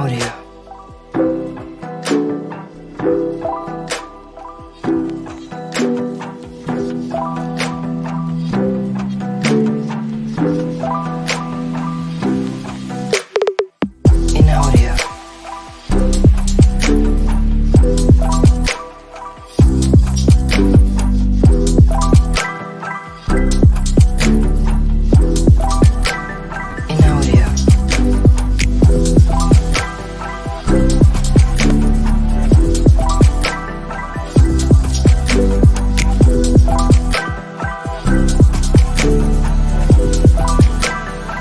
audio. In audio. In audio. In audio. In audio.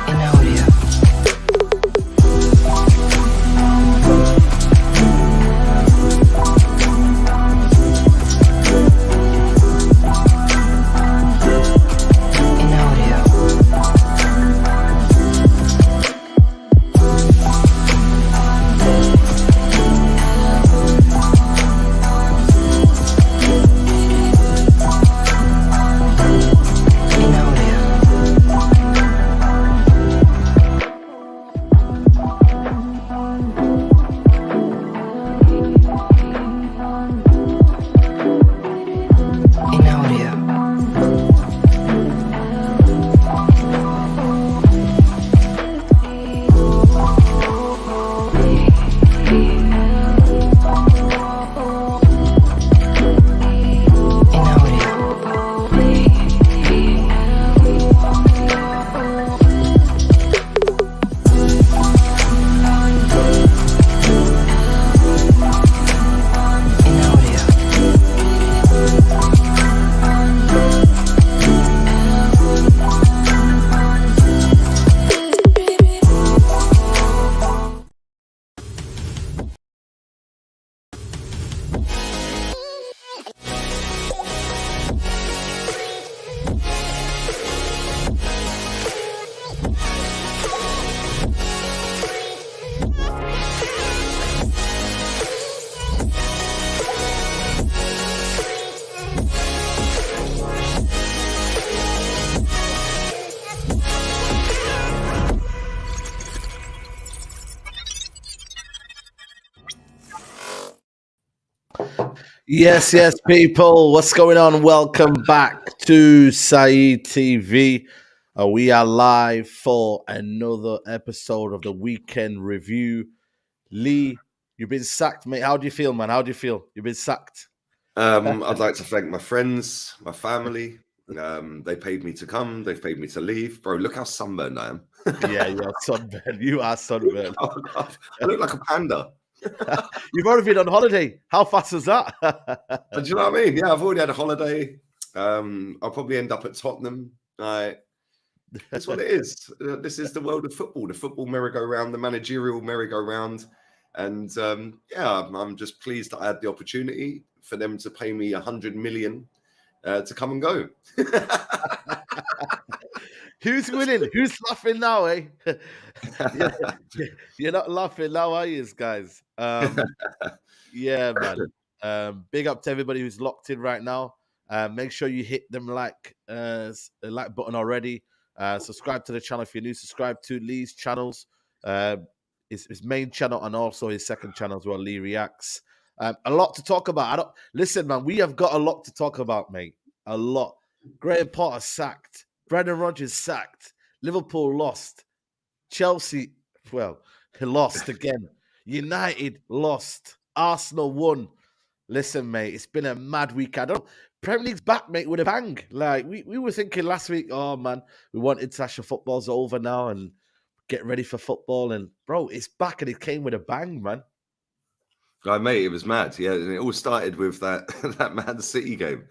In audio. In audio. In audio. In audio. Yes, people. What's going on? Welcome back to Saeed TV. We are live for another episode of the weekend review. Lee, you've been sacked, mate. How do you feel, man? How do you feel? You've been sacked. I'd like to thank my friends, my family. They paid me to come. They've paid me to leave. Bro, look how sunburned I am. Yeah, you're sunburned. You are sunburned. I look like a panda. You've already been on holiday. How fast is that? Do you know what I mean? Yeah, I've already had a holiday. I'll probably end up at Tottenham. That's what it is. This is the world of football, the football merry-go-round, the managerial merry-go-round. And I'm just pleased that I had the opportunity for them to pay me 100 million to come and go. Who's winning? Who's laughing now, eh? You're not laughing now, are you, guys? Yeah, man. Big up to everybody who's locked in right now. Make sure you hit them like button already. Subscribe to the channel if you're new. Subscribe to Lee's channels, his main channel and also his second channel as well, Lee Reacts. A lot to talk about. Listen, man. We have got a lot to talk about, mate. A lot. Graham Potter sacked. Brendan Rodgers sacked. Liverpool lost. Chelsea, well, he lost again. United lost. Arsenal won. Listen, mate, it's been a mad week. Premier League's back, mate, with a bang. Like we were thinking last week, oh man, we want international football's over now and get ready for football. And bro, it's back and it came with a bang, man. Mate, it was mad. Yeah, and it all started with that that Man City game.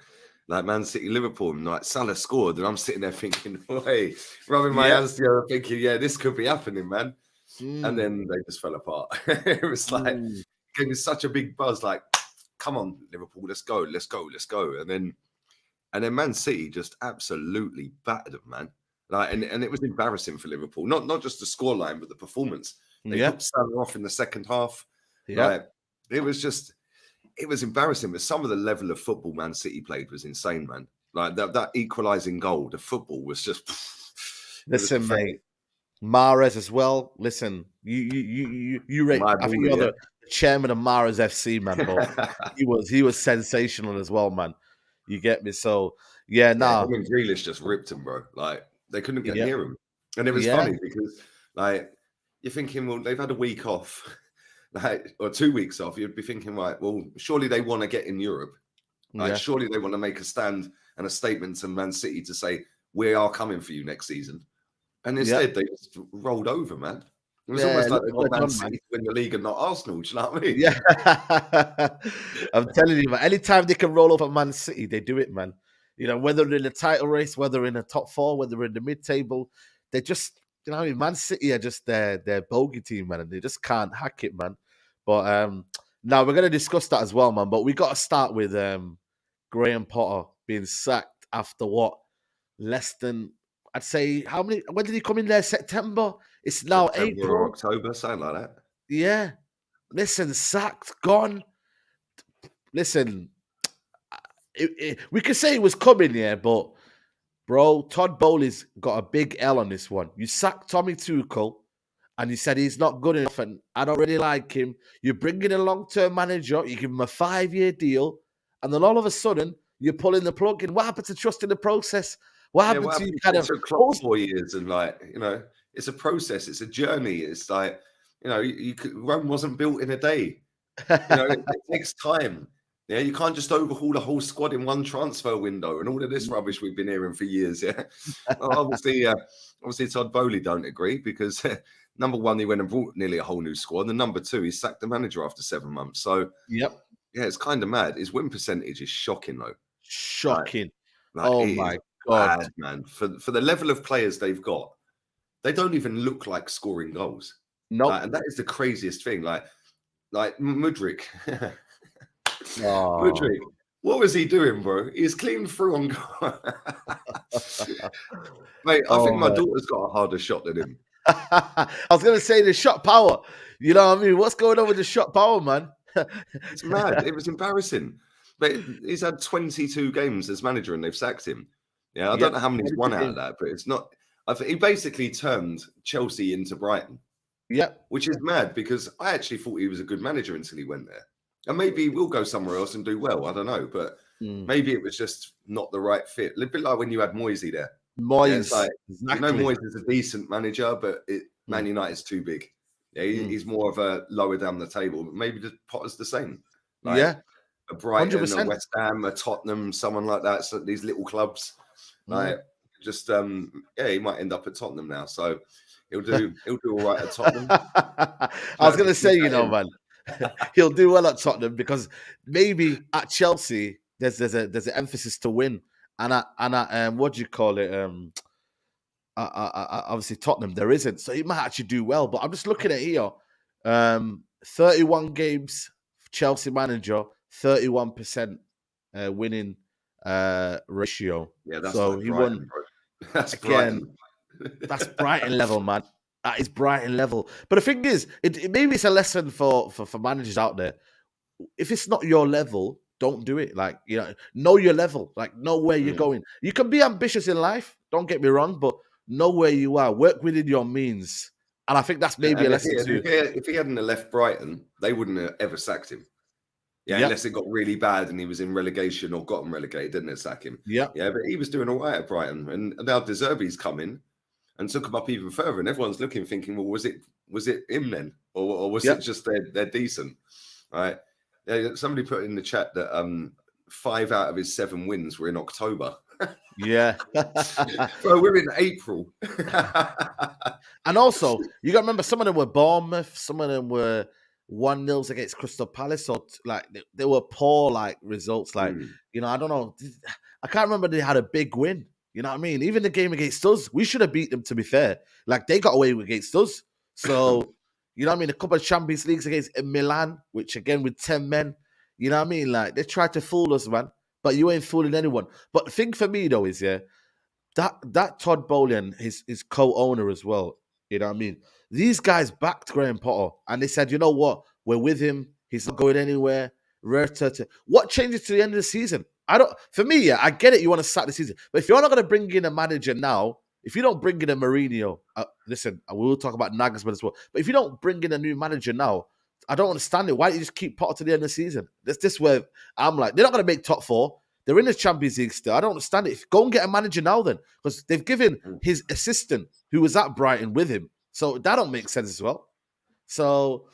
Like Man City, Liverpool, and like Salah scored, and I'm sitting there thinking, "Wait," rubbing my hands together, thinking, "Yeah, this could be happening, man." And then they just fell apart. It was like gave me such a big buzz, like, "Come on, Liverpool, let's go!" And then Man City just absolutely battered them, man. Like, and it was embarrassing for Liverpool, not just the scoreline, but the performance. They took Salah off in the second half. Yeah, like, it was embarrassing, but some of the level of football Man City played was insane, man. Like that equalising goal, the football was just. Listen, mate. Mahrez as well. Listen, you rate. My I think ball, you're yeah. the chairman of Mahrez FC, man. But he was sensational as well, man. You get me? So yeah, Yeah, nah, him and Grealish just ripped him, bro. Like they couldn't get yeah, near him, and it was yeah, funny because like you're thinking, well, they've had a week off, like or 2 weeks off. You'd be thinking, right, well, surely they want to get in Europe. Like yeah. surely they want to make a stand and a statement to Man City to say we are coming for you next season. And Yeah, instead, they just rolled over, man. It was yeah. almost like Look they what want they've Man done, man. City to win the league and not Arsenal. Do you know what I mean? Yeah, I'm telling you, man. Anytime they can roll over Man City, they do it, man. You know, whether in the title race, whether in the top four, whether in the mid-table, they just, what I mean, Man City are just their bogey team, man, and they just can't hack it, man. But now we're gonna discuss that as well, man. But we got to start with Graham Potter being sacked after what less than, I'd say, how many? When did he come in there? September. It's now September or April. October, something like that. Yeah. Listen, sacked, gone. Listen, we could say it was coming, yeah, but bro, Todd Bowley's got a big L on this one. You sacked Tommy Tuchel, and you said he's not good enough, and I don't really like him. You bring in a long-term manager, you give him a 5-year deal, and then all of a sudden you're pulling the plug in. What happened to trust in the process? What Yeah, happened what to you happened? kind It of? took Klopp 4 years, and like it's a process, it's a journey. It's like you could, Rome wasn't built in a day. It takes time. Yeah, you can't just overhaul the whole squad in one transfer window and all of this rubbish we've been hearing for years. Yeah, well, obviously Todd Bowley don't agree because number one, he went and brought nearly a whole new squad, and number two, he sacked the manager after 7 months. So Yep, yeah, it's kind of mad. His win percentage is shocking though. Like, shocking. like Oh it is my god. bad, man. For the level of players they've got, they don't even look like scoring goals. Nope. And that is the craziest thing. Like Mudryk. Oh. Mudryk, what was he doing, bro? He's clean through on goal. Mate, I think Oh my man. daughter's got a harder shot than him. I was gonna say the shot power. You know what I mean? What's going on with the shot power, man? It's mad. It was embarrassing. But he's had 22 games as manager and they've sacked him. Yeah, I don't Yep. know how many he's 22 won out of games. that, but it's not. I think he basically turned Chelsea into Brighton, Yep. which is mad because I actually thought he was a good manager until he went there. And maybe he will go somewhere else and do well. I don't know. But Mm. maybe it was just not the right fit. A bit like when you had Moisey there. Yeah, it's Moyes. like, Exactly. Moyes is a decent manager, but Man United's too big. Yeah, he's more of a lower down the table. But maybe the Potter's the same. Like Yeah. a Brighton, a 100%. West Ham, a Tottenham, someone like that. So these little clubs, like just he might end up at Tottenham now. So he'll do all right at Tottenham. I was gonna say, man, he'll do well at Tottenham because maybe at Chelsea there's an emphasis to win, and at what do you call it? Obviously Tottenham there isn't, so he might actually do well. But I'm just looking at here, 31 games, Chelsea manager, 31% winning ratio. Yeah, that's so like he Brighton, won bro. That's again. Brighton. That's Brighton level, man. That is Brighton level. But the thing is, maybe it's a lesson for managers out there. If it's not your level, don't do it. Like, know your level. Like, know where you're going. You can be ambitious in life. Don't get me wrong, but know where you are. Work within your means. And I think that's maybe And a lesson too. if he hadn't have left Brighton, they wouldn't have ever sacked him. Yeah, Yep. unless it got really bad and he was in relegation or got him relegated, didn't it sack him? Yeah. Yeah, but he was doing all right at Brighton. And now De Zerbi's come in and took him up even further. And everyone's looking, thinking, well, was it him then? Or was it just they're decent? Right. Yeah, somebody put in the chat that 5 out of his 7 wins were in October. Yeah. Bro, we're in April. And also, you got to remember, some of them were Bournemouth, some of them were 1-0 against Crystal Palace. So, like, they were poor, like, results. Like, I don't know. I can't remember they had a big win. You know what I mean? Even the game against us, we should have beat them, to be fair. Like, they got away against us. So, you know what I mean? A couple of Champions Leagues against Milan, which, again, with 10 men. You know what I mean? Like, they tried to fool us, man. But you ain't fooling anyone. But the thing for me, though, is, that Todd Bowley and his co-owner as well, you know what I mean? These guys backed Graham Potter, and they said, you know what? We're with him. He's not going anywhere. What changes to the end of the season? For me, I get it. You want to start the season, but if you're not going to bring in a manager now, if you don't bring in a Mourinho, listen, we will talk about Nagelsmann as well. But if you don't bring in a new manager now, I don't understand it. Why don't you just keep Potter to the end of the season? This where I'm like, they're not going to make top 4. They're in the Champions League still. I don't understand it. Go and get a manager now then, because they've given his assistant, who was at Brighton, with him. So that don't make sense as well. So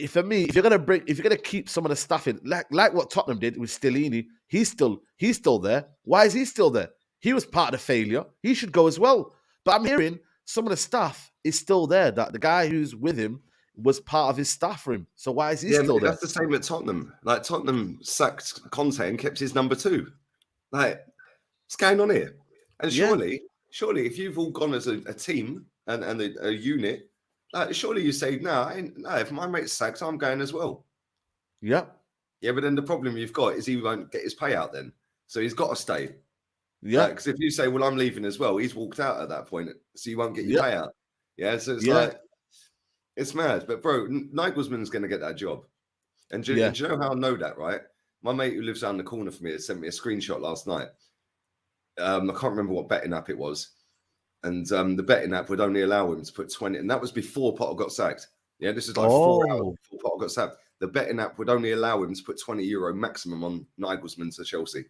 for me, if you're gonna keep some of the stuff in, like what Tottenham did with Stellini, he's still there. Why is he still there? He was part of the failure. He should go as well. But I'm hearing some of the staff is still there. That the guy who's with him was part of his staff room. So why is he still there? That's the same at Tottenham. Like Tottenham sacked Conte and kept his number 2. Like, what's going on here? And surely, if you've all gone as a team and a unit, like, surely you say, no, if my mate's sacked, I'm going as well. Yeah. Yeah, but then the problem you've got is he won't get his payout then. So he's got to stay. Yeah. Because if you say, well, I'm leaving as well, he's walked out at that point. So you won't get your payout. Yeah, so it's like, it's mad. But, bro, Nagelsmann's going to get that job. And do you know how I know that, right? My mate who lives down the corner from me has sent me a screenshot last night. I can't remember what betting app it was. And the betting app would only allow him to put 20. And that was before Potter got sacked. Yeah, this is like 4 hours before Potter got sacked. The betting app would only allow him to put €20 maximum on Nagelsmann to Chelsea.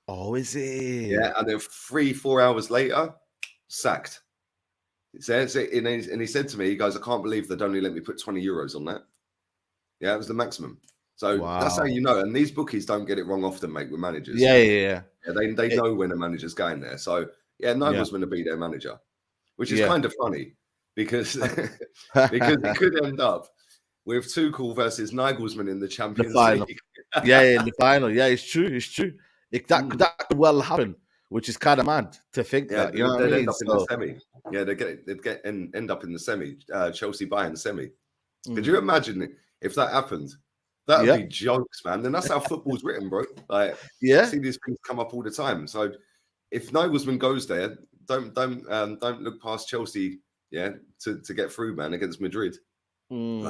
Oh, is it? Yeah, and then 3-4 hours later, sacked. And he said to me, he goes, I can't believe they'd only let me put €20 on that. Yeah, it was the maximum. So that's how you know. And these bookies don't get it wrong often, mate, with managers. Yeah. They know when a manager's going there. So, Nagelsmann to be their manager, which is kind of funny because it could end up with Tuchel versus Nagelsmann in the Champions League. In the final. Yeah, it's true. That could well happen, which is kind of mad to think that. You know what I mean? End up in the semi. Yeah, they'd end up in the semi. Chelsea Bayern semi. Could you imagine if that happened? That would be jokes, man. And that's how football's written, bro. Like, I see these things come up all the time. So if Nagelsmann goes there, don't look past Chelsea, to get through, man, against Madrid. You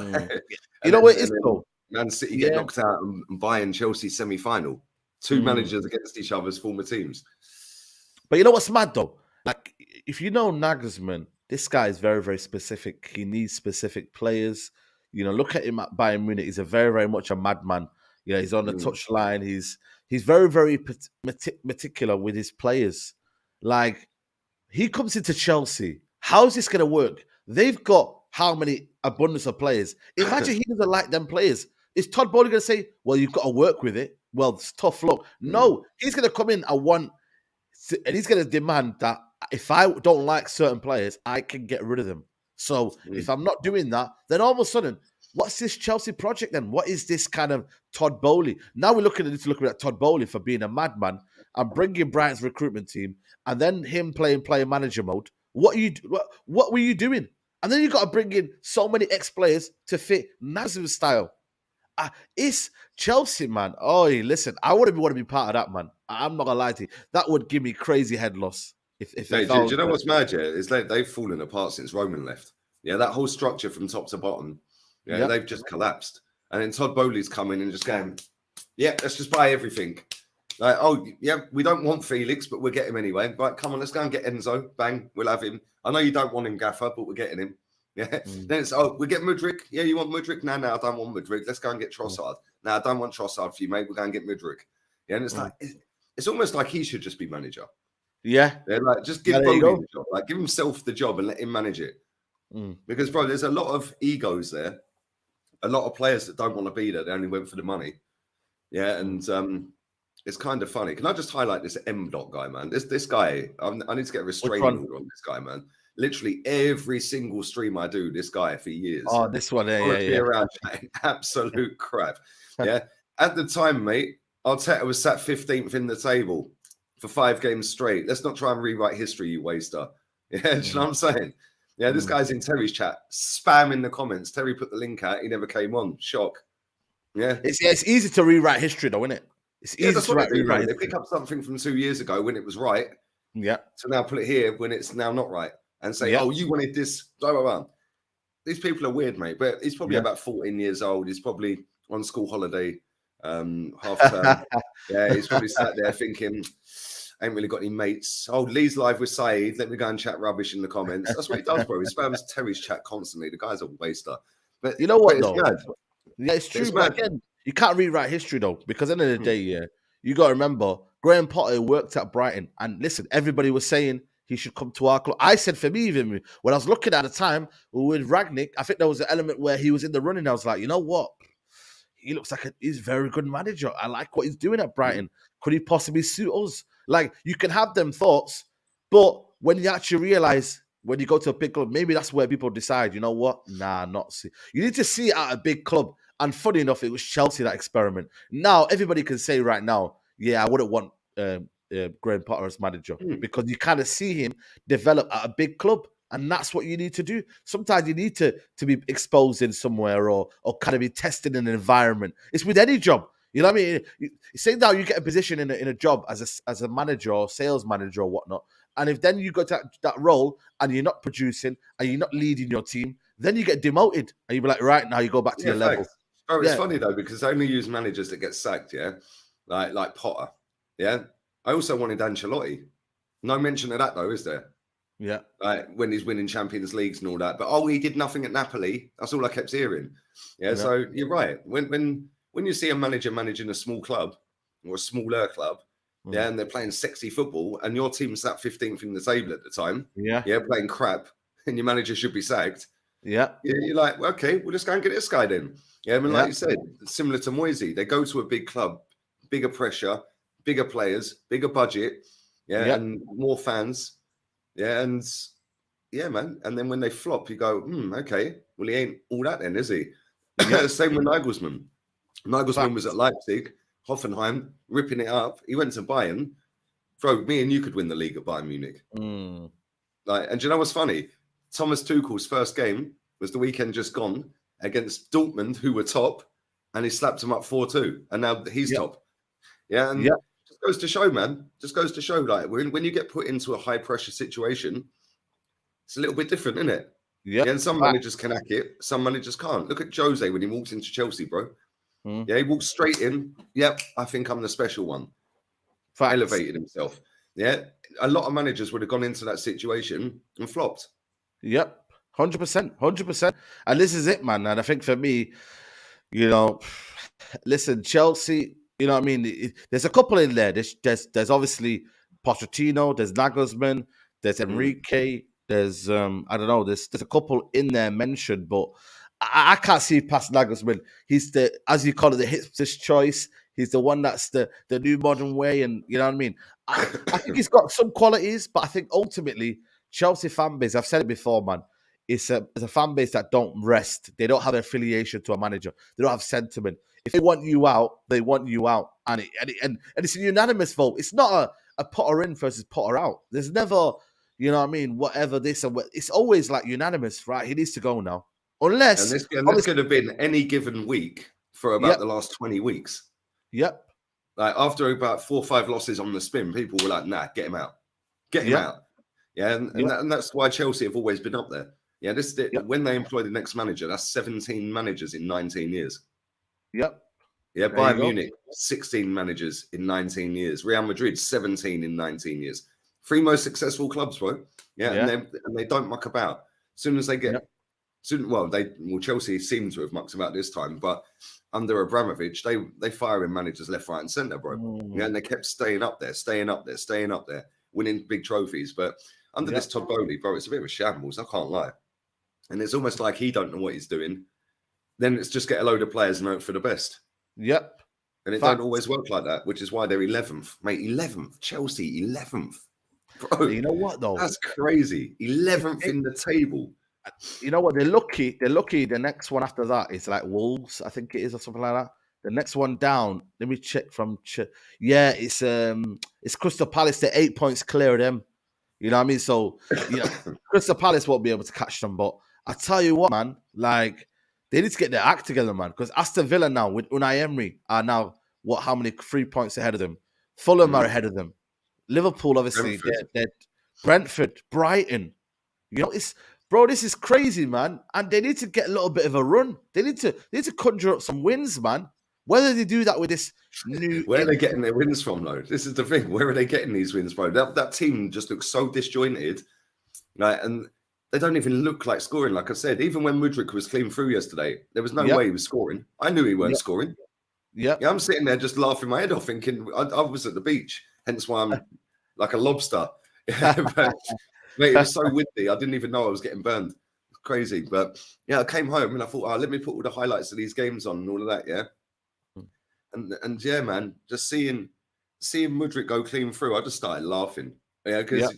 know what it is though? Man City get knocked out and Bayern Chelsea semi-final. 2 managers against each other's former teams. But you know what's mad though? Like, if you know Nagelsmann, this guy is very, very specific. He needs specific players. You know, look at him at Bayern Munich. He's a very, very much a madman. You know, he's on the touchline. He's very, very meticulous with his players. Like, he comes into Chelsea. How's this going to work? They've got how many abundance of players? Imagine he doesn't like them players. Is Todd Bowley going to say, well, you've got to work with it? Well, it's tough luck. No, he's going to come in and he's going to demand that if I don't like certain players, I can get rid of them. So if I'm not doing that, then all of a sudden, what's this Chelsea project then? What is this kind of Todd Bowley? Now we're looking at Todd Bowley for being a madman and bringing Brighton's recruitment team and then him playing player manager mode. What were you doing? And then you got to bring in so many ex-players to fit Nagelsmann's style. It's Chelsea, man. Oh, listen, I wouldn't want to be part of that, man. I'm not gonna lie to you. That would give me crazy head loss. Do you know what's mad? Yeah, is they've fallen apart since Roman left. Yeah, that whole structure from top to bottom. Yeah, they've just collapsed. And then Todd Bowley's coming and just going, let's just buy everything. Like, we don't want Felix, but we'll get him anyway. Right, come on, let's go and get Enzo. Bang, we'll have him. I know you don't want him, Gaffer, but we're getting him. Yeah. Then it's, we get Mudryk. Yeah, you want Mudryk? No, I don't want Mudryk. Let's go and get Trossard. No, I don't want Trossard for you, mate. We're going to get Mudryk. Yeah, and it's like, it's almost like he should just be manager. Yeah. They're like, just give Bowley the job. Like, give himself the job and let him manage it. Because, bro, there's a lot of egos there. A lot of players that don't want to be there. They only went for the money. Yeah, and it's kind of funny. Can I just highlight this M. guy, man? This guy, I need to get a restraining order on this guy, man. Literally every single stream I do, this guy for years. Oh, this one, yeah. Around chatting absolute crap. Yeah. At the time, mate, Arteta was sat 15th in the table for 5 games straight. Let's not try and rewrite history, you waster. Yeah, do you know what I'm saying? Yeah, this guy's in Terry's chat, spam in the comments. Terry put the link out. He never came on. Shock. Yeah. It's easy to rewrite history, though, isn't it? It's easy to rewrite. They pick up something from 2 years ago when it was right. Yeah. So now put it here when it's now not right. And say, you wanted this, blah, blah, blah. These people are weird, mate. But he's probably about 14 years old. He's probably on school holiday, half term. Yeah, he's probably sat there thinking, Ain't really got any mates. Oh, Lee's live with Saeed. Let me go and chat rubbish in the comments. That's what he does, bro. He spams Terry's chat constantly. The guy's a waster. But You know what, it's though? mad. Yeah, it's true. It's But mad. again, you can't rewrite history, though, because at the end of the day, yeah, you got to remember, Graham Potter worked at Brighton. And listen, everybody was saying he should come to our club. I said, for me, even when I was looking at the time with Ragnick, I think there was an element where he was in the running. I was like, you know what? He looks like he's a very good manager. I like what he's doing at Brighton. Could he possibly suit us? Like, you can have them thoughts, but when you actually realize, when you go to a big club, maybe that's where people decide, you know what? Nah, not see. You need to see it at a big club. And funny enough, it was Chelsea, that experiment. Now, everybody can say right now, yeah, I wouldn't want Graham Potter as manager, because you kind of see him develop at a big club. And that's what you need to do. Sometimes you need to be exposed in somewhere, or kind of be tested in an environment. It's with any job. You know what I mean? Say now you get a position in a job as a manager or sales manager or whatnot. And if then you go to that role and you're not producing and you're not leading your team, then you get demoted. And you be like, right, now you go back to your level. Bro, it's funny though, because I only use managers that get sacked, yeah? Like Potter, yeah? I also wanted Ancelotti. No mention of that though, is there? Yeah. Like when he's winning Champions Leagues and all that. But he did nothing at Napoli. That's all I kept hearing. Yeah. So you're right. When you see a manager managing a small club or a smaller club, yeah, and they're playing sexy football, and your team's sat 15th in the table at the time, yeah, playing crap, and your manager should be sacked. Yeah. You're like, well, okay, we'll just go and get this guy then. Yeah, I mean, like you said, similar to Moisey, they go to a big club, bigger pressure, bigger players, bigger budget, and more fans. Yeah, and man. And then when they flop, you go, okay, well, he ain't all that then, is he? Same with Nagelsmann. Nagelsmann was at Leipzig, Hoffenheim, ripping it up. He went to Bayern. Bro, me and you could win the league at Bayern Munich. And do you know what's funny? Thomas Tuchel's first game was the weekend just gone against Dortmund, who were top, and he slapped them up 4-2, and now he's top. Yeah, and just goes to show, man. Just goes to show, like, when you get put into a high pressure situation, it's a little bit different, isn't it? Yeah. And some managers can hack it, some managers can't. Look at Jose when he walked into Chelsea, bro. Yeah, he walked straight in. Yep, I think I'm the special one. Elevated himself. Yeah, a lot of managers would have gone into that situation and flopped. Yep, 100%. And this is it, man. And I think for me, listen, Chelsea, you know what I mean? There's a couple in there. There's obviously Pochettino, there's Nagelsmann, there's Enrique, there's I don't know, there's a couple in there mentioned, but I can't see past Nagelsmann. He's the, as you call it, the hipster's choice. He's the one that's the new modern way, and you know what I mean? I think he's got some qualities, but I think ultimately Chelsea fan base, I've said it before, man, it's a fan base that don't rest. They don't have an affiliation to a manager. They don't have sentiment. If they want you out, they want you out. And it's a unanimous vote. It's not a Potter in versus Potter out. There's never, you know what I mean, whatever this and what. It's always like unanimous, right? He needs to go now. Unless... And this could have been any given week for about the last 20 weeks. Yep. Like after about 4 or 5 losses on the spin, people were like, nah, get him out. Get him out. Yeah, and that's why Chelsea have always been up there. Yeah, when they employ the next manager, that's 17 managers in 19 years. Yep. Yeah, Bayern Munich, 16 managers in 19 years. Real Madrid, 17 in 19 years. 3 most successful clubs, bro. Yeah, and they don't muck about. As soon as they get... Chelsea seem to have mucked about this time, but under Abramovich, they fire in managers left, right, and centre, bro. Yeah, and they kept staying up there, winning big trophies. But under this Todd Bowley, bro, it's a bit of a shambles. I can't lie. And it's almost like he don't know what he's doing. Then it's just get a load of players and hope for the best. Yep. And it don't always work like that, which is why they're 11th, mate. 11th, Chelsea, 11th, bro. You know what though? That's crazy. 11th in the table. You know what? They're lucky. The next one after that is like Wolves, I think it is, or something like that. The next one down, let me check from. It's Crystal Palace. They're 8 points clear of them. You know what I mean? So, Crystal Palace won't be able to catch them. But I tell you what, man, like they need to get their act together, man. Because Aston Villa now with Unai Emery are now how many 3 points ahead of them? Fulham are ahead of them. Liverpool, obviously, they're Brentford, Brighton. Bro, this is crazy, man. And they need to get a little bit of a run. They need to conjure up some wins, man. Whether they do that with this new, Where are they getting their wins from, though? This is the thing. Where are they getting these wins, bro? That team just looks so disjointed, right? And they don't even look like scoring. Like I said, even when Mudryk was clean through yesterday, there was no way he was scoring. I knew he weren't scoring. Yeah, I'm sitting there just laughing my head off, thinking I was at the beach, hence why I'm like a lobster. But, mate, it was so windy. I didn't even know I was getting burned. It's crazy. But yeah, I came home and I thought, let me put all the highlights of these games on and all of that. Yeah. And yeah, man, just seeing Mudryk go clean through, I just started laughing. Yeah, because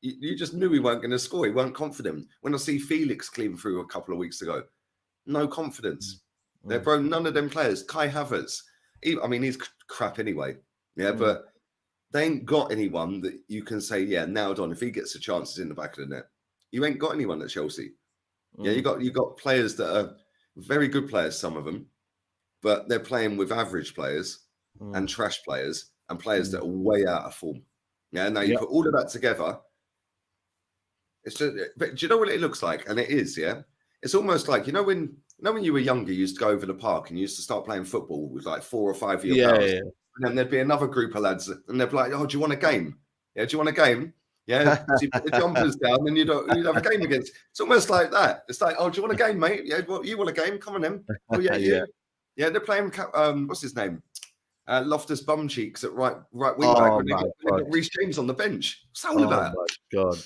you just knew he weren't going to score. He weren't confident. When I see Felix clean through a couple of weeks ago, no confidence. Bro, none of them players. Kai Havertz, he's crap anyway. Yeah, but they ain't got anyone that you can say, yeah, nailed on. If he gets the chances in the back of the net, you ain't got anyone at Chelsea. Yeah, you got players that are very good players, some of them, but they're playing with average players and trash players and players that are way out of form. Yeah, now you put all of that together. It's just, but do you know what it looks like? And it is, yeah. It's almost like when you were younger, you used to go over the park and you used to start playing football with like 4 or 5 year pals. Yeah. And then there'd be another group of lads, and they'd be like, "Oh, do you want a game? Yeah, do you want a game? Yeah." So you put the jumpers down, and you'd have a game against. It's almost like that. It's like, "Oh, do you want a game, mate? Yeah, well, you want a game? Come on, then. Oh yeah, yeah. They're playing. What's his name? Loftus Bum Cheeks at right wing back. When they got Reece James on the bench. What's all of that? Oh my God!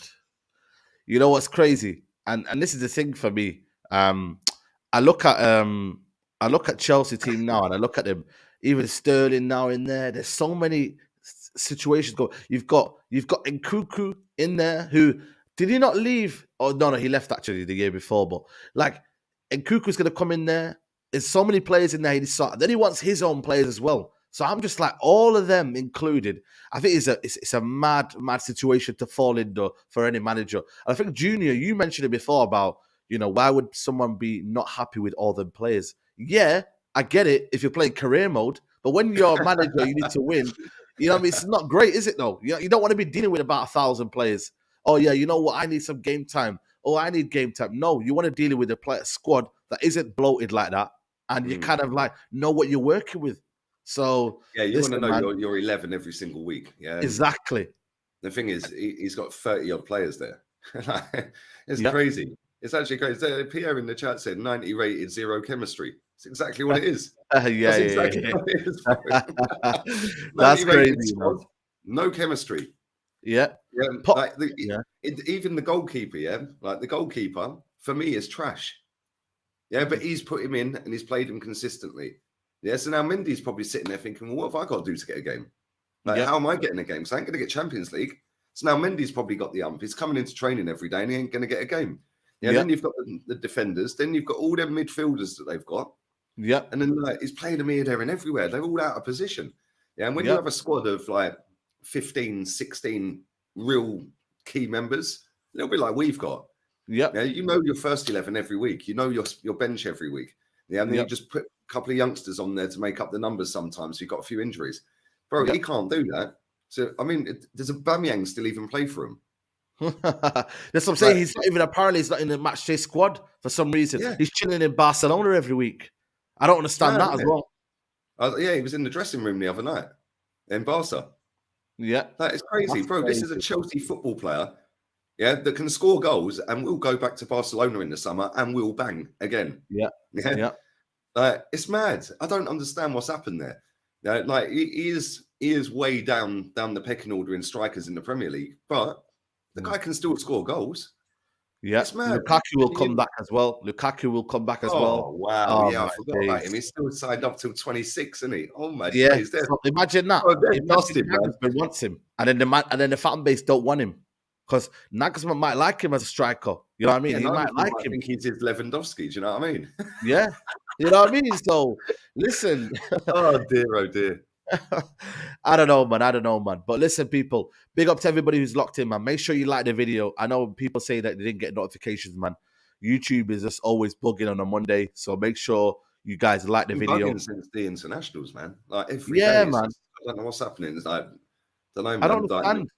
You know what's crazy? And this is the thing for me. I look at Chelsea team now, and I look at them. Even Sterling now in there. There's so many situations go. You've got Nkunku in there. Who did he not leave? Oh no, he left actually the year before. But like Nkunku's gonna come in there. There's so many players in there. Then he wants his own players as well. So I'm just like all of them included. I think it's a mad situation to fall into for any manager. And I think Junior, you mentioned it before about why would someone be not happy with all them players? Yeah. I get it if you're playing career mode, but when you're a manager, you need to win. It's not great, is it, though? You don't want to be dealing with about 1,000 players. Oh, yeah, you know what? I need some game time. Oh, I need game time. No, you want to deal with a squad that isn't bloated like that, and you kind of like know what you're working with. So yeah, you want to know your 11 every single week. Yeah, exactly. The thing is, he's got 30 odd players there. It's crazy. It's actually crazy. Pierre in the chat said 90 rated, 0 chemistry. It's exactly what it is. What it is. That's crazy. No chemistry. Yeah. Even the goalkeeper, like the goalkeeper for me is trash. Yeah, but he's put him in and he's played him consistently. Yeah, so now Mendy's probably sitting there thinking, well, what have I got to do to get a game? Like, how am I getting a game? So I ain't going to get Champions League. So now Mendy's probably got the ump. He's coming into training every day and he ain't going to get a game. Yeah, then you've got the defenders. Then you've got all them midfielders that they've got. Yeah. And then he's playing them here, there, and everywhere. They're all out of position. Yeah. And when you have a squad of like 15, 16 real key members, it'll be like we've got. Yeah. You know your first 11 every week. You know your bench every week. Yeah. And then you just put a couple of youngsters on there to make up the numbers sometimes. You've got a few injuries. Bro, he can't do that. So, I mean, does Aubameyang still even play for him? That's what I'm saying. He's not in the match day squad for some reason. Yeah. He's chilling in Barcelona every week. I don't understand that as well. He was in the dressing room the other night in Barca. Yeah, that is crazy, bro. This is a Chelsea football player, that can score goals and will go back to Barcelona in the summer and will bang again. Yeah. It's mad. I don't understand what's happened there. Like he is way down the pecking order in strikers in the Premier League, but the guy can still score goals. Yeah, Lukaku will come back as well. Oh, wow. I forgot about him. He's still signed up till 26, isn't he? Oh, my days. So imagine that. Nagelsmann wants him. And then the fan base don't want him. Because Nagelsmann might like him as a striker. You know what I mean? He might like him. I think he's his Lewandowski. Do you know what I mean? Yeah. You know what I mean? So, listen. Oh, dear. I don't know, man. But listen, people, big up to everybody who's locked in, man. Make sure you like the video. I know people say that they didn't get notifications, man. YouTube is just always bugging on a Monday, so make sure you guys like the video. Bugging since the internationals, man. Like every day, man. I don't know what's happening. It's like, I don't know, man. I don't understand.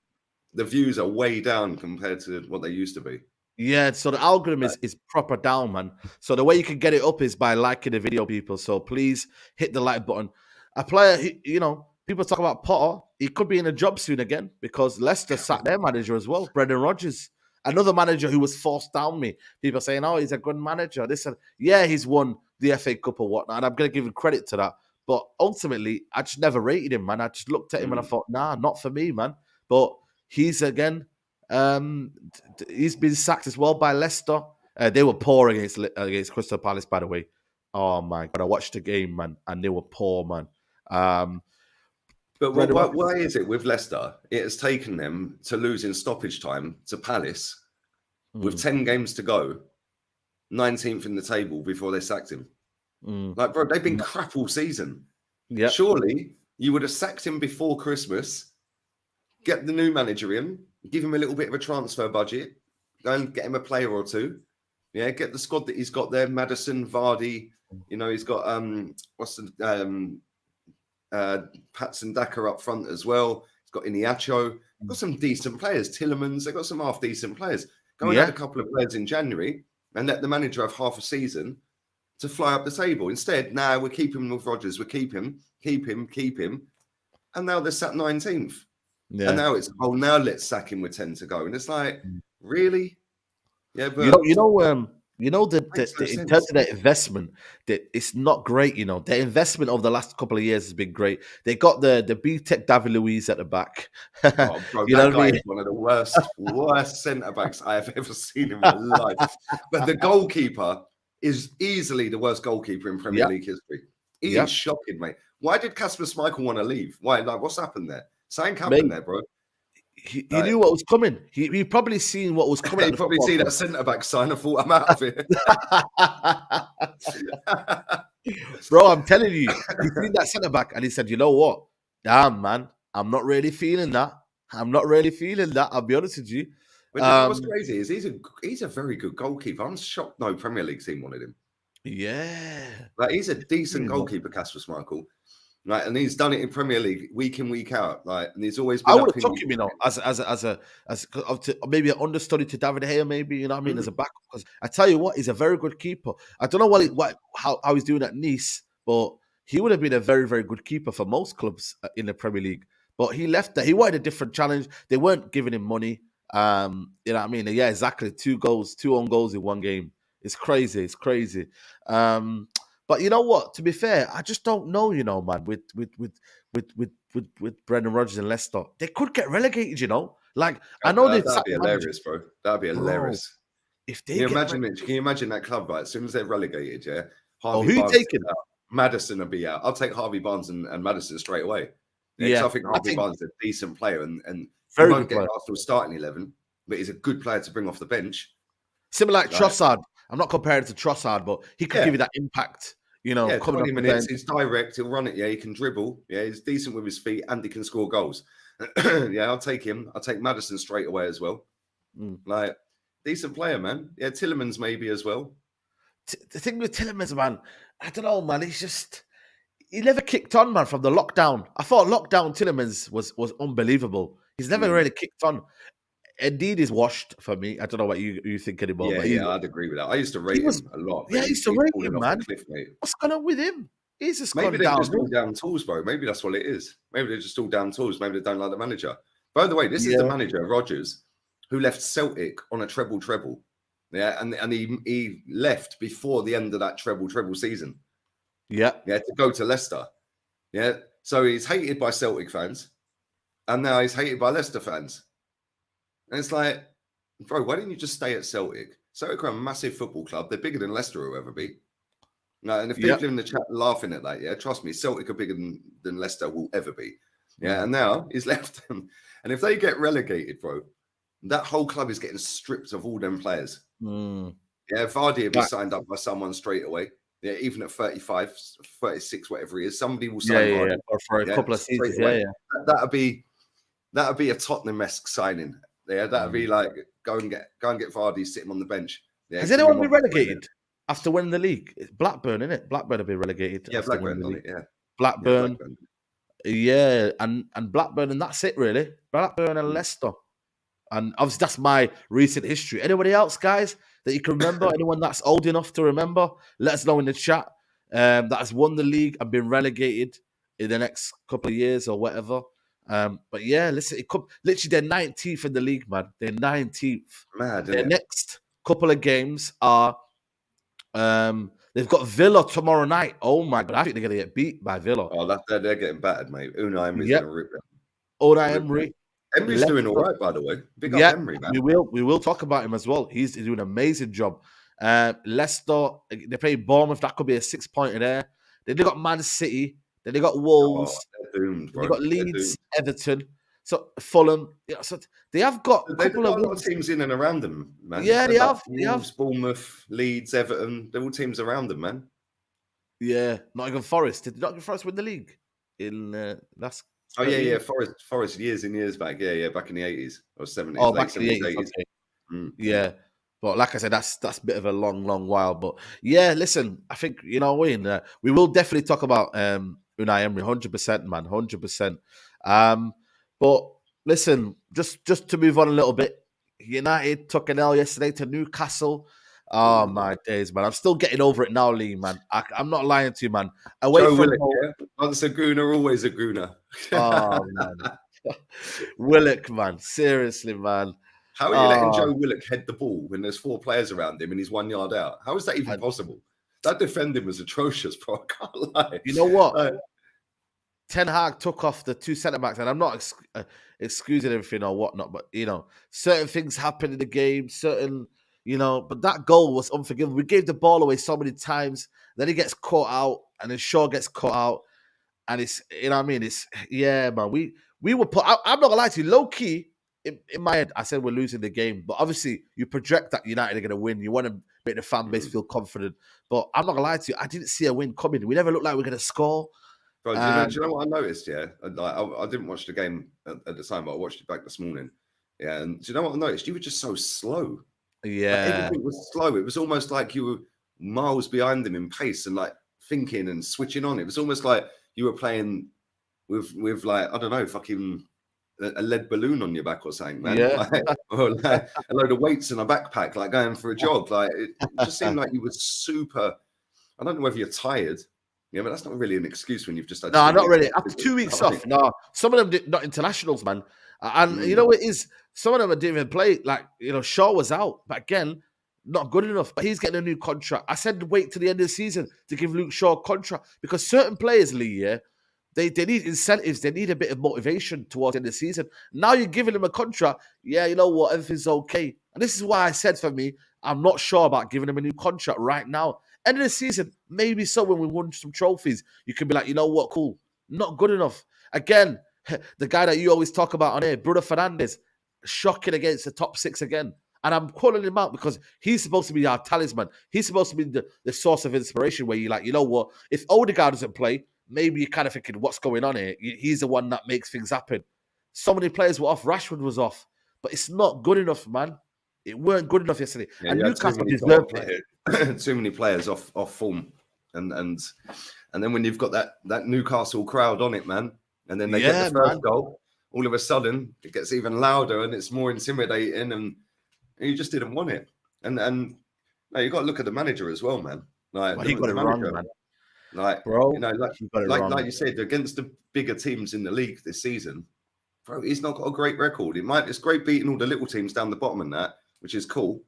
The views are way down compared to what they used to be. Yeah, so the algorithm is proper down, man. So the way you can get it up is by liking the video, people. So please hit the like button. A player, people talk about Potter. He could be in a job soon again because Leicester sacked their manager as well, Brendan Rodgers. Another manager who was forced down me. People saying, oh, he's a good manager. This and yeah, he's won the FA Cup or whatnot. And I'm going to give him credit to that. But ultimately, I just never rated him, man. I just looked at him and I thought, nah, not for me, man. But he's again, he's been sacked as well by Leicester. They were poor against Crystal Palace, by the way. Oh my god, I watched the game, man, and they were poor, man. But why is it with Leicester? It has taken them to lose in stoppage time to Palace with 10 games to go, 19th in the table before they sacked him. Like, bro, they've been crap all season. Yeah, surely you would have sacked him before Christmas, get the new manager in, give him a little bit of a transfer budget, go and get him a player or two. Yeah, get the squad that he's got there. Maddison, Vardy, he's got Patson Daka up front as well. He's got Iniacho. Got some decent players. Tillemans, they've got some half decent players. Go and add a couple of players in January and let the manager have half a season to fly up the table. Instead, now we're keeping him with Rodgers. We keep him. And now they're sat 19th. Yeah. And now it's, now let's sack him with 10 to go. And it's like, really? Yeah, but in terms of their investment, that it's not great. Their investment over the last couple of years has been great. They got the B-Tech David Luiz at the back. Oh, bro, that guy is one of the worst centre backs I have ever seen in my life. But the goalkeeper is easily the worst goalkeeper in Premier League history. He is shocking, mate. Why did Kasper Schmeichel want to leave? Why? Like, what's happened there? Something happened there, bro. He knew what was coming. He probably seen what was coming. He probably seen that centre back sign and thought, I'm out of here. Bro, I'm telling you, he seen that centre back and he said, you know what? Damn, man, I'm not really feeling that. I'll be honest with you. But you know what's crazy is he's a very good goalkeeper. I'm shocked no Premier League team wanted him. Yeah. Like, he's a decent goalkeeper, Kasper Schmeichel. Like, and he's done it in Premier League week in, week out. Like, and he's always been. I would have took him, as maybe an understudy to David Gea, maybe, as a backup. Because I tell you what, he's a very good keeper. I don't know how he's doing at Nice, but he would have been a very, very good keeper for most clubs in the Premier League. But he left there. He wanted a different challenge. They weren't giving him money. You know what I mean? Yeah, exactly. 2 own goals in one game. It's crazy. But you know what? To be fair, I just don't know. Man, with Brendan Rodgers and Leicester, they could get relegated. Like, I know that'd be hilarious, bro. That'd be hilarious. If they can you imagine that club? Right, as soon as they're relegated, yeah. Who you taking? Maddison will be out. I'll take Harvey Barnes and Maddison straight away. Yeah, I think Harvey Barnes is a decent player and he won't get Arsenal starting 11, but he's a good player to bring off the bench. Similar like Trossard. I'm not comparing to Trossard, but he could give you that impact. 20 minutes, he's direct, he'll run it, he can dribble, he's decent with his feet, and he can score goals. I'll take him. I'll take Maddison straight away as well. Like, decent player, man. Yeah, Tillemans maybe as well. The thing with Tillemans, man, I don't know, man, he never kicked on, man, from the lockdown. I thought lockdown Tillemans was unbelievable. He's never really kicked on. Indeed, is washed for me. I don't know what you think anymore. Yeah, I'd agree with that. I used to rate him a lot. Yeah, I used to rate him, man. What's going on with him? He's just maybe they're just all down tools, bro. Maybe that's what it is. Maybe they're just all down tools. Maybe they don't like the manager. By the way, this is the manager, Rodgers, who left Celtic on a treble. Yeah, and he left before the end of that treble season. Yeah, to go to Leicester. Yeah, so he's hated by Celtic fans, and now he's hated by Leicester fans. And it's like, bro, why didn't you just stay at Celtic? Celtic are a massive football club. They're bigger than Leicester will ever be. No, and if people in the chat are laughing at that, trust me, Celtic are bigger than Leicester will ever be. Yeah, and now he's left them. And if they get relegated, bro, that whole club is getting stripped of all them players. Yeah, Vardy will be signed up by someone straight away. Yeah, even at 35, 36, whatever he is, somebody will sign Vardy. Or for a couple of seasons. That'd be a Tottenham-esque signing. Yeah, that'd be like go and get Vardy sitting on the bench. Yeah, has anyone been relegated after winning the league? It's Blackburn, isn't it? Blackburn have been relegated. Yeah, Blackburn done it. Yeah, Blackburn. Yeah, and Blackburn, and that's it really. Blackburn and Leicester. And obviously, that's my recent history. Anybody else, guys, that you can remember? Anyone that's old enough to remember? Let us know in the chat. That has won the league and been relegated in the next couple of years or whatever. But yeah, listen, literally they're 19th in the league, man. They're 19th. Mad, Their isn't it? next couple of games are they've got Villa tomorrow night. Oh my god, I think they're gonna get beat by Villa. Oh, they're getting battered, mate. Unai Emery's Yep. gonna rip them. Unai Emery. Emery's doing all right, by the way. Big up Emery, man. We will talk about him as well. He's doing an amazing job. Leicester, they play Bournemouth. That could be a 6-pointer there. Then they got Man City. Then they got Wolves. They're doomed, bro. They got Leeds, Everton. So Fulham. Yeah, so they have got a They've couple got of a lot of teams in and around them, man. Yeah, they have. Wolves, Bournemouth, Leeds, Everton. They're all teams around them, man. Yeah, Nottingham Forest. Did Nottingham Forest win the league in last? Oh yeah. Forest years and years back. Yeah, back in the 80s or 70s. Oh, back in the 80s. Okay. Yeah, but like I said, that's a bit of a long while. But yeah, listen, I think we will definitely talk about Unai Emery, 100%, man, 100%. But listen, just to move on a little bit, United took an L yesterday to Newcastle. Oh my days, man! I'm still getting over it now, Lee, man. I'm not lying to you, man. Away Joe from Willock, home, yeah? Once a gooner, always a gooner. oh man, Willock, man, seriously, man. How are you letting Joe Willock head the ball when there's 4 players around him and he's 1 yard out? How is that even possible? That defending was atrocious, bro. I can't lie. You know what? Ten Hag took off the 2 centre backs, and I'm not excusing everything or whatnot, but certain things happen in the game, but that goal was unforgivable. We gave the ball away so many times. Then he gets caught out, and then Shaw gets caught out, and it's It's man. We were put. I'm not gonna lie to you. Low key, in my head, I said we're losing the game, but obviously you project that United are gonna win. You want to make the fan base feel confident, but I'm not gonna lie to you. I didn't see a win coming. We never looked like we were gonna score. Bro, do you know what I noticed? Yeah, I didn't watch the game at the time, but I watched it back this morning. Yeah, and do you know what I noticed? You were just so slow. Yeah, like, everything was slow. It was almost like you were miles behind them in pace and like thinking and switching on. It was almost like you were playing with like, I don't know, fucking a lead balloon on your back or something, man. Yeah. Or like a load of weights in a backpack, like going for a jog. Like it just seemed like you were super. I don't know whether you're tired. Yeah, but that's not really an excuse when you've just had. No, not really. After 2 weeks off, no. Some of them not internationals, man. And you know what it is? Some of them didn't even play. Like, Shaw was out, but again, not good enough. But he's getting a new contract. I said wait till the end of the season to give Luke Shaw a contract because certain players, Lee, they need incentives. They need a bit of motivation towards the end of the season. Now you're giving him a contract. Yeah, you know what? Everything's okay. And this is why I said for me, I'm not sure about giving him a new contract right now. End of the season, maybe so when we won some trophies, you can be like, you know what, cool. Not good enough. Again, the guy that you always talk about on here, Bruno Fernandes, shocking against the top 6 again. And I'm calling him out because he's supposed to be our talisman. He's supposed to be the source of inspiration where you're like, you know what, if Odegaard doesn't play, maybe you're kind of thinking, what's going on here? He's the one that makes things happen. So many players were off. Rashford was off. But it's not good enough, man. It weren't good enough yesterday. Yeah, and Newcastle deserved it. Too many players off form. And then when you've got that Newcastle crowd on it, man, and then they get the first goal, all of a sudden it gets even louder and it's more intimidating and you just didn't want it. And no, you got to look at the manager as well, man. Like he got it wrong, man. Like, bro, like you said, against the bigger teams in the league this season, bro, he's not got a great record. It's great beating all the little teams down the bottom and that, which is cool.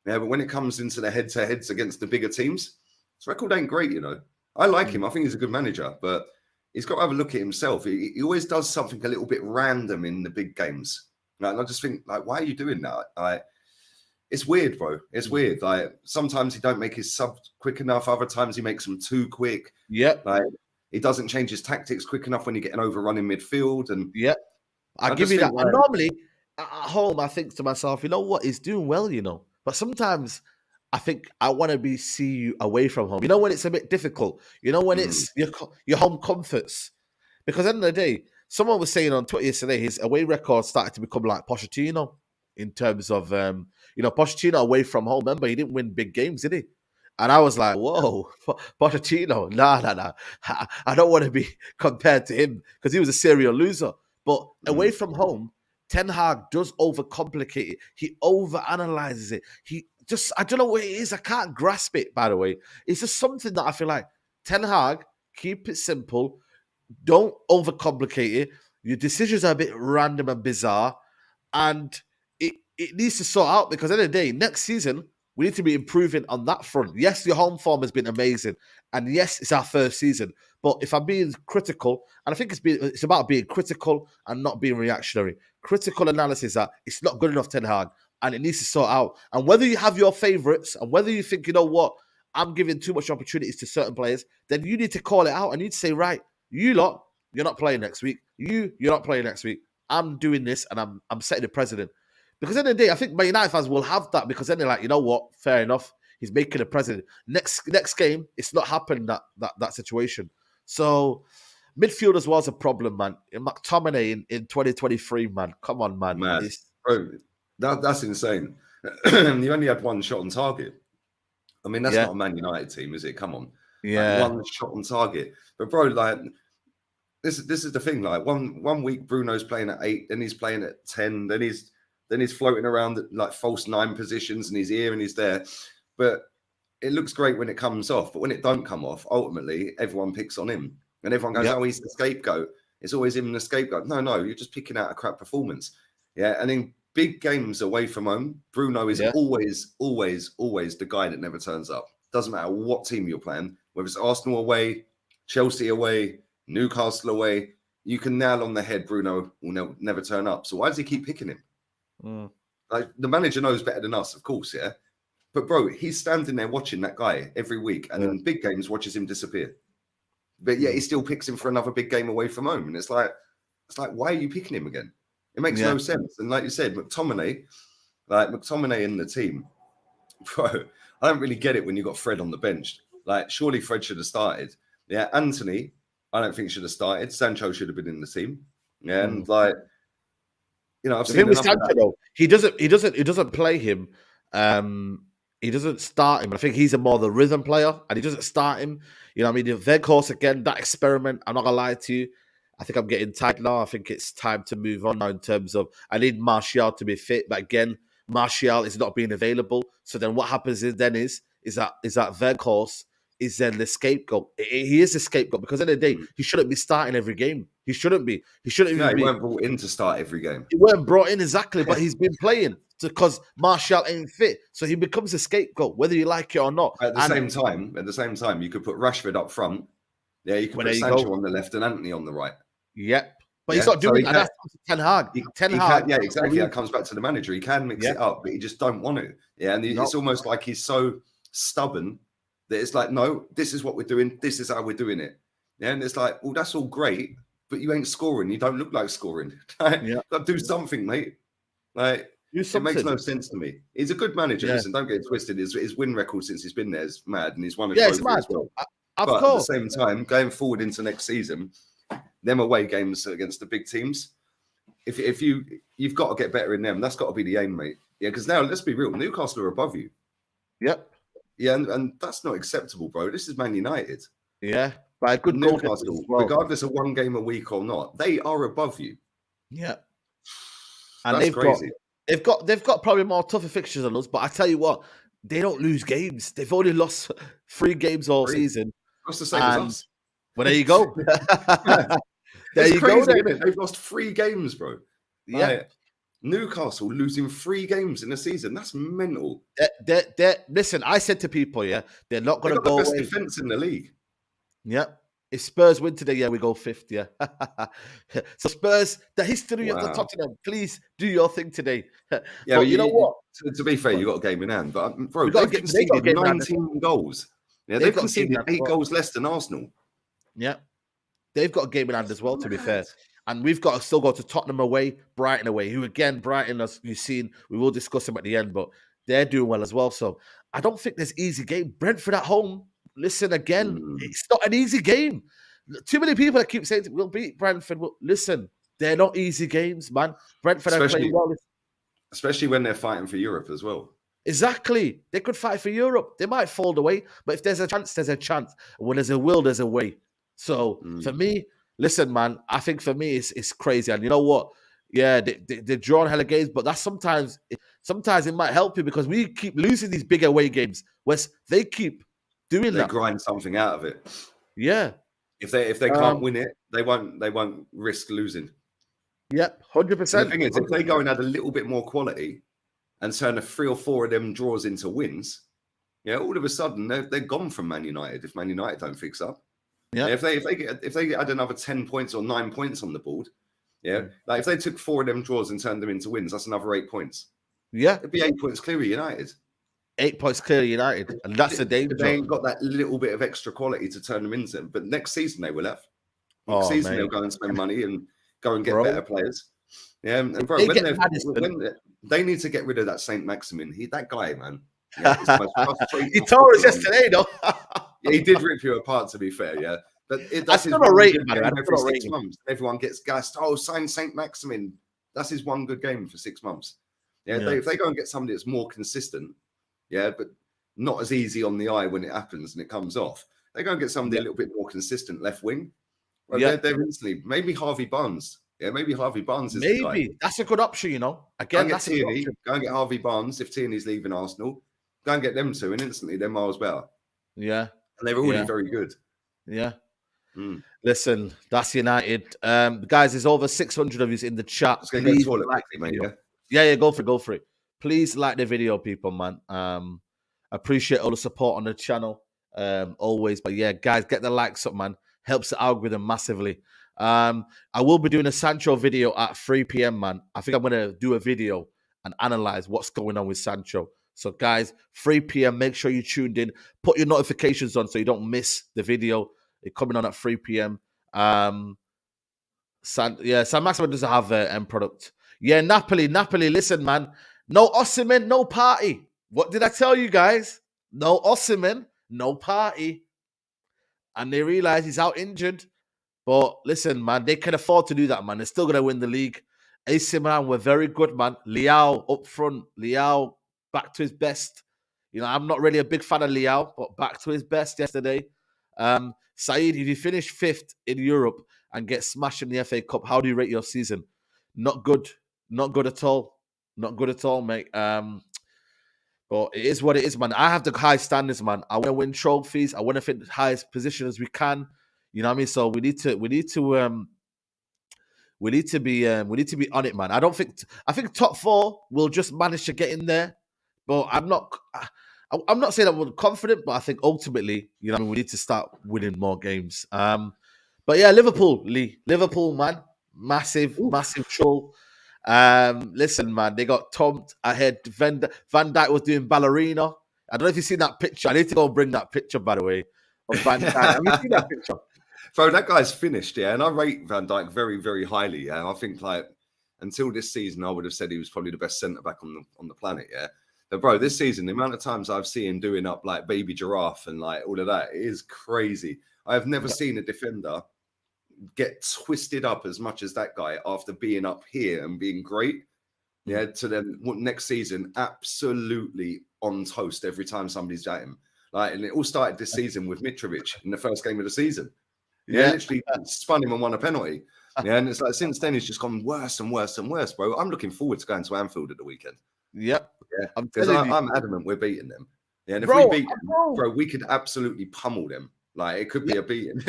Yeah, but when it comes into the head-to-heads against the bigger teams, his record ain't great, I like him. I think he's a good manager, but he's got to have a look at himself. He always does something a little bit random in the big games. Like, and I just think, like, why are you doing that? Like, it's weird, bro. It's weird. Like, sometimes he don't make his sub quick enough. Other times he makes them too quick. Yep. Like, he doesn't change his tactics quick enough when you get an overrun in midfield. And yep. I give you that. And normally, at home, I think to myself, you know what? He's doing well, But sometimes I think I want to see you away from home. When it's a bit difficult. When it's your home comforts. Because at the end of the day, someone was saying on Twitter yesterday, his away record started to become like Pochettino in terms of, Pochettino away from home. Remember, he didn't win big games, did he? And I was like, whoa, Pochettino, nah. I don't want to be compared to him because he was a serial loser. But away from home, Ten Hag does overcomplicate it. He overanalyzes it. I don't know what it is. I can't grasp it, by the way. It's just something that I feel like Ten Hag, keep it simple. Don't overcomplicate it. Your decisions are a bit random and bizarre. And it needs to sort out because at the end of the day, next season, we need to be improving on that front. Yes, your home form has been amazing. And yes, it's our first season. But if I'm being critical, and I think it's about being critical and not being reactionary. Critical analysis that it's not good enough, Ten Hag, and it needs to sort out. And whether you have your favourites and whether you think, you know what, I'm giving too much opportunities to certain players, then you need to call it out and you need to say, right, you lot, you're not playing next week. You're not playing next week. I'm doing this and I'm setting the precedent. Because at the end of the day, I think Man United fans will have that because then they're like, you know what, fair enough. He's making a precedent. Next game, it's not happened, that situation. So midfield as well is a problem, man. McTominay in 2023, man. Come on, man. Bro, that's insane. You only had one shot on target. I mean, that's not a Man United team, is it? Come on. Yeah. Like, one shot on target. But bro, like this is the thing. Like one week Bruno's playing at 8, then he's playing at 10, then he's floating around at like false 9 positions and he's here and he's there. But it looks great when it comes off. But when it don't come off, ultimately everyone picks on him. And everyone goes, oh, he's the scapegoat. It's always him the scapegoat. No, you're just picking out a crap performance. Yeah. And in big games away from home, Bruno is always the guy that never turns up. Doesn't matter what team you're playing, whether it's Arsenal away, Chelsea away, Newcastle away, you can nail on the head Bruno will never turn up. So why does he keep picking him? Like, the manager knows better than us, of course, yeah. But bro, he's standing there watching that guy every week, and in big games watches him disappear. But yeah, he still picks him for another big game away from home, and it's like, why are you picking him again? It makes no sense. And like you said, McTominay in the team, bro, I don't really get it when you got Fred on the bench. Like, surely Fred should have started. Yeah, Anthony, I don't think should have started. Sancho should have been in the team. Yeah, and like, you know, I've seen with Sancho though, he doesn't play him. He doesn't start him. I think he's a more the rhythm player, and he doesn't start him. You know what I mean? Their course again, that experiment. I'm not gonna lie to you. I think I'm getting tired now. I think it's time to move on now in terms of I need Martial to be fit, but again, Martial is not being available. So then what happens is that their course is then the scapegoat. He is the scapegoat because at the end of the day, he shouldn't be starting every game. He shouldn't be. He weren't brought in to start every game. He weren't brought in exactly, but he's been playing because Martial ain't fit. So he becomes a scapegoat, whether you like it or not. At the same time, you could put Rashford up front. Yeah, you could put Sancho on the left and Anthony on the right. Yep. But he's not doing that. That's Ten Hag. Yeah, exactly. That comes back to the manager. He can mix it up, but he just don't want to. Yeah, and it's almost like he's so stubborn that it's like, no, this is what we're doing. This is how we're doing it. Yeah, and it's like, well, that's all great, but you ain't scoring. You don't look like scoring. Do something, mate. Like, it makes no sense to me. He's a good manager. Listen, don't get it twisted. His win record since he's been there is mad, and he's won a trophy as well. But at the same time, going forward into next season, them away games against the big teams, if you've got to get better in them, that's got to be the aim, mate. Yeah, because now let's be real, Newcastle are above you. Yep. Yeah, and that's not acceptable, bro. This is Man United. Yeah, by a good Newcastle, regardless of one game a week or not, they are above you. Yeah, and that's crazy. They've got probably more tougher fixtures than us, but I tell you what, they don't lose games. They've only lost 3 games all season. That's the same as us. Well, there you go. There you go. They've lost 3 games, bro. Yeah. Like, Newcastle losing 3 games in a season. That's mental. Listen, I said to people, they're not going to go the best away. defense in the league. Yeah. If Spurs win today, we go 5th, yeah. So Spurs, the history of the Tottenham, please do your thing today. Yeah, but you know what? To be fair, you got a game in hand. But, bro, they've conceded 19 goals. Yeah, they've conceded 8 goals less than Arsenal. Yeah. They've got a game in hand as well, to be fair. And we've got to still go to Tottenham away, Brighton away, who again, Brighton, as you've seen, we will discuss them at the end, but they're doing well as well. So I don't think there's easy game. Brentford at home, listen again, it's not an easy game. Too many people that keep saying we'll beat Brentford. Well, listen, they're not easy games, man. Brentford are playing well. Especially when they're fighting for Europe as well. Exactly. They could fight for Europe. They might fold away, but if there's a chance, there's a chance. When there's a will, there's a way. So for me, listen, man, I think for me, it's crazy. And you know what? Yeah, they're drawing hella games, but that's sometimes it might help you because we keep losing these big away games where they keep doing They that. grind something out of it. Yeah. If they can't win it, they won't risk losing. Yep, 100%. And the thing is, if they go and add a little bit more quality and turn 3 or 4 of them draws into wins, yeah, all of a sudden they're gone from Man United if Man United don't fix up. Yeah. If they add another 10 points or 9 points on the board, yeah, like if they took 4 of them draws and turned them into wins, that's another 8 points. Yeah, it'd be 8 points clear of United. 8 points clear of United, and that's the danger. They ain't got that little bit of extra quality to turn them into. But next season they will have. Next season they'll go and spend money and go and get better players. Yeah, and bro, when they need to get rid of that Saint Maximin. That guy, man. Yeah, it's the most frustrating. He told us yesterday, though. Yeah, he did rip you apart, to be fair. Yeah, but that's still a rating, man. Every 6 months, everyone gets gassed. Oh, sign Saint Maximin. That's his one good game for 6 months. Yeah, if they go and get somebody that's more consistent, yeah, but not as easy on the eye when it happens and it comes off. They go and get somebody a little bit more consistent left wing. Well, they're instantly maybe Harvey Barnes. Yeah, maybe Harvey Barnes is the guy. That's a good option, you know. Again, that's a good option. Go and get Harvey Barnes if Tierney's leaving Arsenal. Go and get them two, and instantly they're miles better. Yeah, and they're already very good. Yeah. Listen, that's United. Guys, there's over 600 of you in the chat. Please like the video. Yeah, go for it. Please like the video, people, man. Appreciate all the support on the channel. Always. But yeah, guys, get the likes up, man. Helps the algorithm massively. I will be doing a Sancho video at 3 p.m, man. I think I'm going to do a video and analyze what's going on with Sancho. So, guys, 3 p.m, make sure you tuned in. Put your notifications on so you don't miss the video. It's coming on at 3 p.m. San Maximin doesn't have end product. Yeah, Napoli, listen, man. No Osimhen, no party. What did I tell you guys? No Osimhen, no party. And they realize he's out injured. But listen, man, they can afford to do that, man. They're still going to win the league. AC Milan were very good, man. Leao up front. Leao back to his best. You know, I'm not really a big fan of Leao, but back to his best yesterday. Saeed, if you finish 5th in Europe and get smashed in the FA Cup, how do you rate your season? Not good. Not good at all. Not good at all, mate. But it is what it is, man. I have the high standards, man. I want to win trophies. I want to fit the highest position as we can. You know what I mean? So we need to be on it, man. I think top 4 will just manage to get in there. But I'm not saying I'm confident, but I think ultimately, you know, we need to start winning more games. But yeah, Liverpool, man, massive trouble. Listen, man, they got tomped ahead. Van Dijk was doing ballerina. I don't know if you've seen that picture. I need to go bring that picture, by the way, of Van Dijk. Have you seen that picture? Bro, that guy's finished, yeah. And I rate Van Dijk very, very highly, yeah. I think, like, until this season, I would have said he was probably the best centre-back on the planet, yeah. But, bro, this season, the amount of times I've seen him doing up, like, baby giraffe and, like, all of that, it is crazy. I have never seen a defender get twisted up as much as that guy after being up here and being great. Yeah, to then next season, absolutely on toast every time somebody's at him. Like, and it all started this season with Mitrovic in the first game of the season. Yeah, literally spun him and won a penalty. Yeah, and it's like since then he's just gone worse and worse and worse, bro. I'm looking forward to going to Anfield at the weekend. Yep. Yeah, because I'm adamant we're beating them. Yeah, and if we beat them, bro, we could absolutely pummel them. Like, it could be a beating.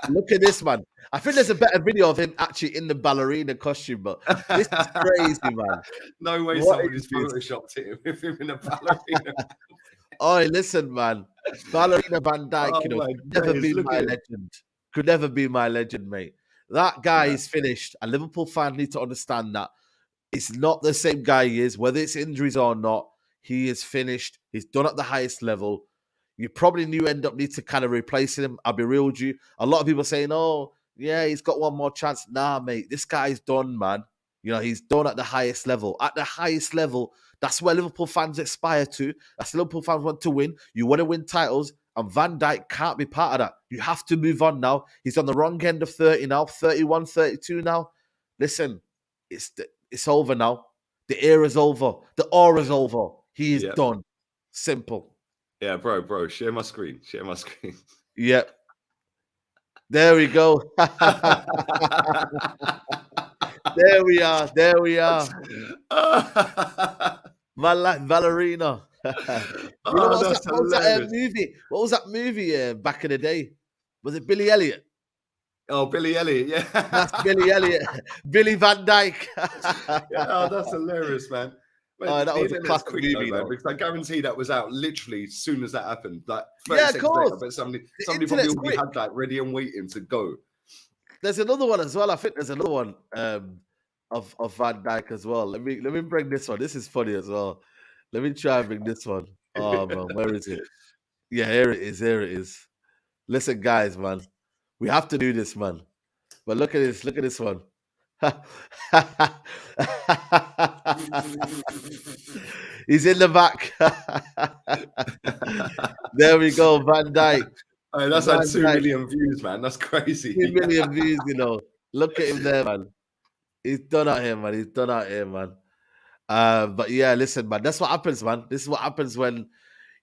Look at this, man. I think there's a better video of him actually in the ballerina costume, but this is crazy, man. No way somebody's photoshopped it with him in a ballerina. Oh, listen, man. Ballerina Van Dijk, could never be my legend, mate. That guy is finished, and Liverpool fans need to understand that it's not the same guy he is, whether it's injuries or not. He is finished. He's done at the highest level. You probably need to kind of replace him. I'll be real with you. A lot of people saying, oh, yeah, he's got one more chance. Nah, mate, this guy's done, man. You know, he's done at the highest level. At the highest level, that's where Liverpool fans aspire to. That's what Liverpool fans want to win. You want to win titles, and Van Dijk can't be part of that. You have to move on now. He's on the wrong end of 30 now, 31, 32 now. Listen, it's over now. The era's over. The aura's over. He is done. Simple. Yeah, bro, share my screen. Yep. There we go. There we are. There we are. Man like Ballerina. You know Oh, what was that's that? What was that hilarious. movie? What was that movie back in the day? Was it Billy Elliot? Oh, Billy Elliot, yeah. That's Billy Elliot. Billy Van Dyke. Yeah, oh, that's hilarious, man. But That the was a internet's classic quick though, movie, man, though. because I guarantee that was out literally as soon as that happened. Like 30 Yeah, of seconds later, course. but somebody The probably internet's already quick. had that ready and waiting to go. There's another one as well. I think there's another one of Van Dyke as well. Let me bring this one. This is funny as well. Let me try and bring this one. Oh man, where is it? Yeah, here it is. Here it is. Listen, guys, man, we have to do this, man. But look at this. Look at this one. He's in the back. There we go, Van Dyke. Oh, that's had Van 2 Dijk. million views, man. That's crazy. 2 million views, you know. Look at him there, man. He's done out here, man. He's done out here, man. But yeah, listen, man. That's what happens, man. This is what happens when,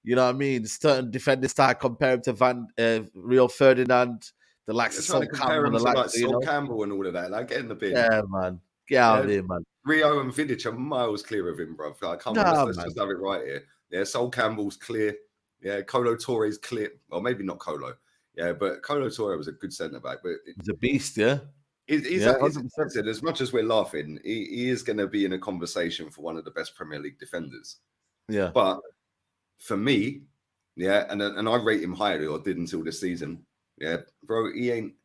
you know what I mean, certain defenders start comparing to Rio Ferdinand, the likes of It's trying Sol to compare Campbell, him the to likes like of, you Sol know. Campbell and all of that. Like, get in the bin. Yeah, man. Get out of Yeah. here, man. Rio and Vidic are miles clear of him, bro. Like, come on, Nah, let's man. just have it right here. Yeah, Sol Campbell's clear. Yeah, Colo Torre's clear. Well, maybe not Colo. Yeah, but Colo Torre was a good centre back. But He's a beast, yeah. he's Yeah, as 100%. as much as we're laughing, he is going to be in a conversation for one of the best Premier League defenders. Yeah. But for me, yeah, and I rate him highly, or did until this season. Yeah, bro, he ain't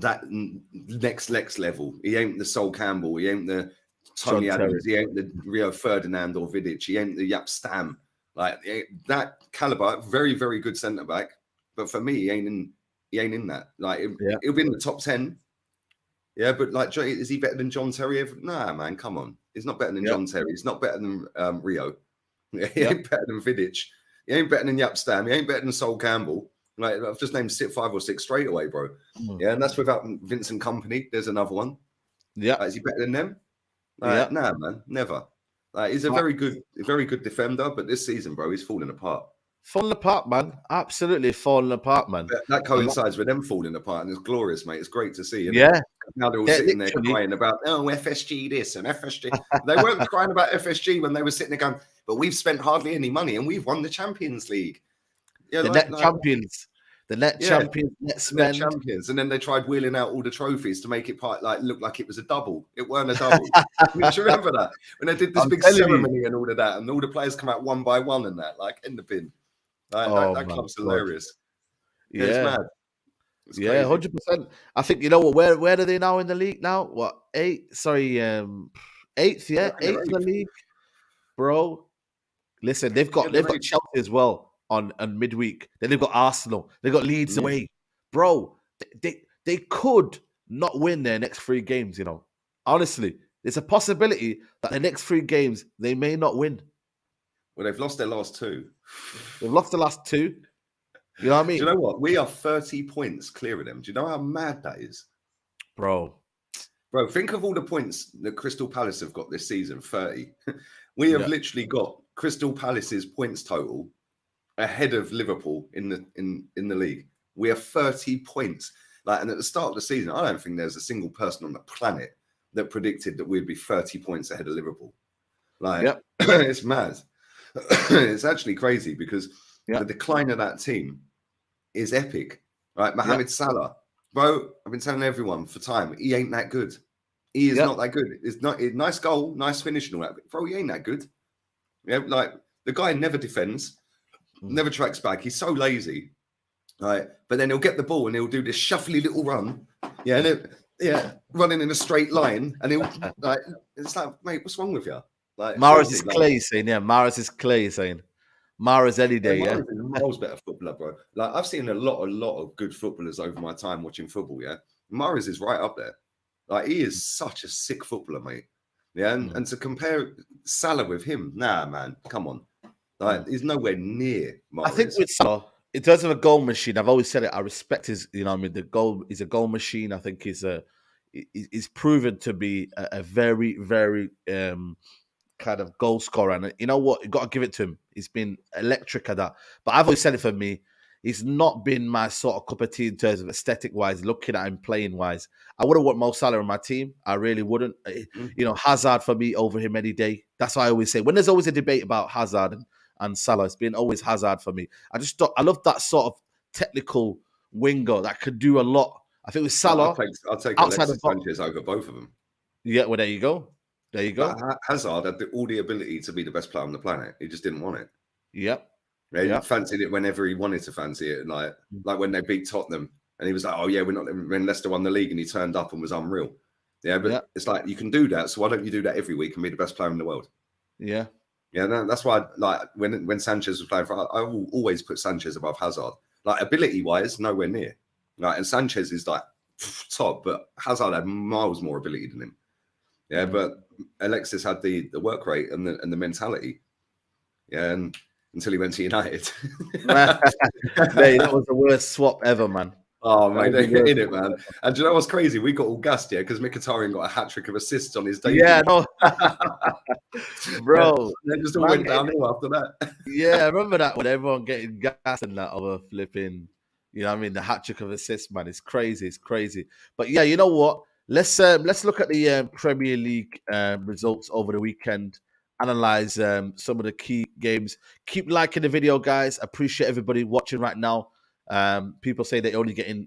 that next level. He ain't the Sol Campbell. He ain't the Tony John Adams. He ain't the Rio Ferdinand or Vidic. He ain't the Yap Stam. Like that caliber, very, very good centre back. But for me, he ain't in that. Like he'll be in the top 10. Yeah, but like, is he better than John Terry? Nah, man, come on. He's not better than John Terry. He's not better than Rio. He ain't better than Vidic. He ain't better than Yap Stam. He ain't better than Sol Campbell. Like, I've just named 5 or 6 straight away, bro. Yeah, and that's without Vincent Company. There's another one. Yeah. Like, is he better than them? Like, nah, man, never. Like, he's a very good defender, but this season, bro, he's falling apart. Falling apart, man. Absolutely falling apart, man. That coincides with them falling apart, and it's glorious, mate. It's great to see. Yeah. Now they're all sitting there crying about, oh, FSG this and FSG. They weren't crying about FSG when they were sitting there going, but we've spent hardly any money and we've won the Champions League. Yeah, the net champions. The net champions, net spend. Champions. And then they tried wheeling out all the trophies to make it look like it was a double. It weren't a double. Do you remember that? When they did this big ceremony and all of that, and all the players come out one by one and that, like in the bin. Like, that club's hilarious. Yeah, it's mad. It's yeah, 100%. I think, you know what, where are they now in the league now? What, 8th? Sorry, 8th, yeah? 8th in the league. Bro. Listen, they've got Chelsea as well on midweek. Then they've got Arsenal. They've got Leeds away. Bro, they could not win their next 3 games, you know. Honestly, there's a possibility that the next 3 games they may not win. Well, they've lost their last 2. They've lost the last 2. You know what I mean? Do you know what? We are 30 points clear of them. Do you know how mad that is? Bro, think of all the points that Crystal Palace have got this season, 30. We have literally got Crystal Palace's points total ahead of Liverpool in the league. We are 30 points. And at the start of the season, I don't think there's a single person on the planet that predicted that we'd be 30 points ahead of Liverpool. It's mad. It's actually crazy because the decline of that team is epic. Right, Mohamed Salah, bro. I've been telling everyone for time, he ain't that good. He is not that good. It's not a nice goal, nice finish and all that, but bro, he ain't that good. Yeah, like the guy never defends, never tracks back. He's so lazy. Right, but then he'll get the ball and he'll do this shuffly little run. Running in a straight line, and he'll it's like, mate, what's wrong with you? Like Mahrez is Clay saying, Mahrez is Clay saying. Mahrez any day, Mahrez is a miles better footballer, bro. Like, I've seen a lot of good footballers over my time watching football, Mahrez is right up there. Like, he is such a sick footballer, mate. Yeah, and to compare Salah with him, nah, man, come on. Like, he's nowhere near Mahrez. I think with Salah, in terms of a goal machine, I've always said it, I respect his, you know what I mean, the goal is a goal machine. I think he's proven to be a very, very kind of goal scorer. And you know what? You got to give it to him. He's been electric at that. But I've always said it for me. he's not been my sort of cup of tea in terms of aesthetic wise, looking at him playing wise. I wouldn't want Mo Salah on my team. I really wouldn't. You know, Hazard for me over him any day. That's why I always say when there's always a debate about Hazard and Salah, it's been always Hazard for me. I love that sort of technical winger that could do a lot. I think with Salah, I'll take outside Alexis the box. Sanchez over both of them. Yeah, well, there you go. There you go. But Hazard had all the ability to be the best player on the planet. He just didn't want it. Yep. He fancied it whenever he wanted to fancy it. Like when they beat Tottenham, and he was like, "Oh yeah, we're not." When Leicester won the league, and he turned up and was unreal. Yeah, but it's like you can do that. So why don't you do that every week and be the best player in the world? Yeah. Yeah, that's why. Like when Sanchez was playing for, I will always put Sanchez above Hazard. Like ability wise, nowhere near. Like, and Sanchez is like top, but Hazard had miles more ability than him. Yeah, but Alexis had the work rate and the mentality. Yeah, and until he went to United. Mate, that was the worst swap ever, man. Oh, mate, they're in it, man. And do you know what's crazy? We got all gassed, yeah, because Mkhitaryan got a hat-trick of assists on his debut. Yeah, no. Bro. They just all went downhill after that. Yeah, I remember that when everyone getting gassed and that over flipping, you know what I mean, the hat-trick of assists, man. It's crazy. It's crazy. But yeah, you know what? Let's look at the Premier League results over the weekend. Analyze some of the key games. Keep liking the video, guys. Appreciate everybody watching right now. People say they're only getting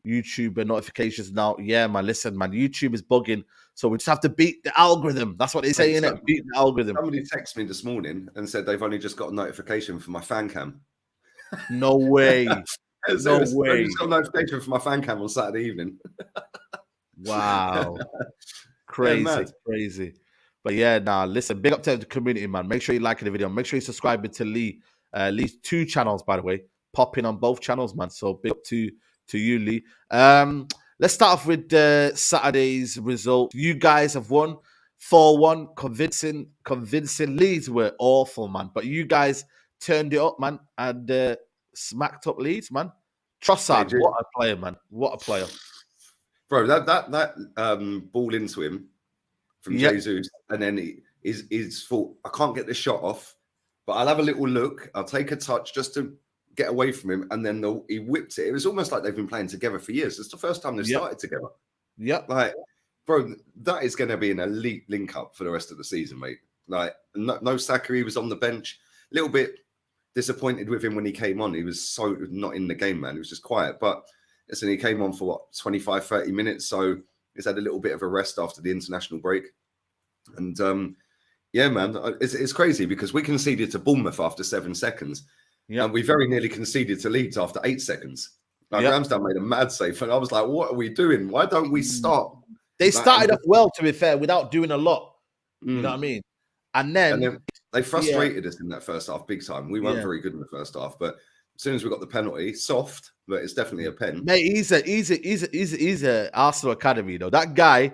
YouTube notifications now. Yeah, man. Listen, man. YouTube is bugging, so we just have to beat the algorithm. That's what they say, innit? Beat the algorithm. Somebody texted me this morning and said they've only just got a notification for my fan cam. No way. No way. I just got a notification for my fan cam on Saturday evening. Wow. Crazy, crazy. But yeah, listen, big up to the community, man. Make sure you like the video. Make sure you subscribe to Lee. Lee's 2 channels, by the way. Pop in on both channels, man. So big up to you, Lee. Let's start off with Saturday's result. You guys have won 4-1. Convincing. Leeds were awful, man. But you guys turned it up, man, and smacked up Leeds, man. Trossard, what a player, man. What a player. Bro, that ball into him from Jesus, and then he's thought, I can't get this shot off, but I'll have a little look. I'll take a touch just to get away from him, and then he whipped it. It was almost like they've been playing together for years. It's the first time they've started together. Yeah, like, bro, that is going to be an elite link up for the rest of the season, mate. Like, no Saka, he was on the bench. A little bit disappointed with him when he came on. He was so not in the game, man. He was just quiet, but listen, he came on for 25, 30 minutes, so he's had a little bit of a rest after the international break. And yeah, man, it's crazy because we conceded to Bournemouth after 7 seconds. Yeah. And we very nearly conceded to Leeds after 8 seconds. Like, Ramsdale made a mad save. And I was like, what are we doing? Why don't we start? They started off well, to be fair, without doing a lot. You know what I mean? And then they frustrated us in that first half big time. We weren't very good in the first half, but as soon as we got the penalty, soft, but it's definitely a pen. Mate, he's a Arsenal academy, though. That guy,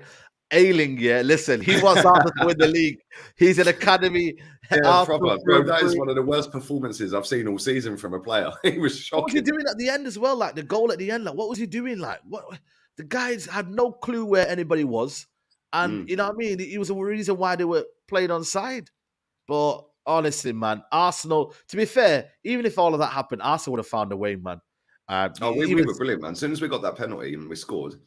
Ailing, listen, he wants Arsenal to win the league. He's an academy. Proper, bro, that is one of the worst performances I've seen all season from a player. He was shocking. What was he doing at the end as well? Like the goal at the end, like what was he doing? Like what? The guys had no clue where anybody was, and you know what I mean. It was a reason why they were playing on side. But honestly, man, Arsenal. To be fair, even if all of that happened, Arsenal would have found a way, man. We were brilliant, man. As soon as we got that penalty and we scored,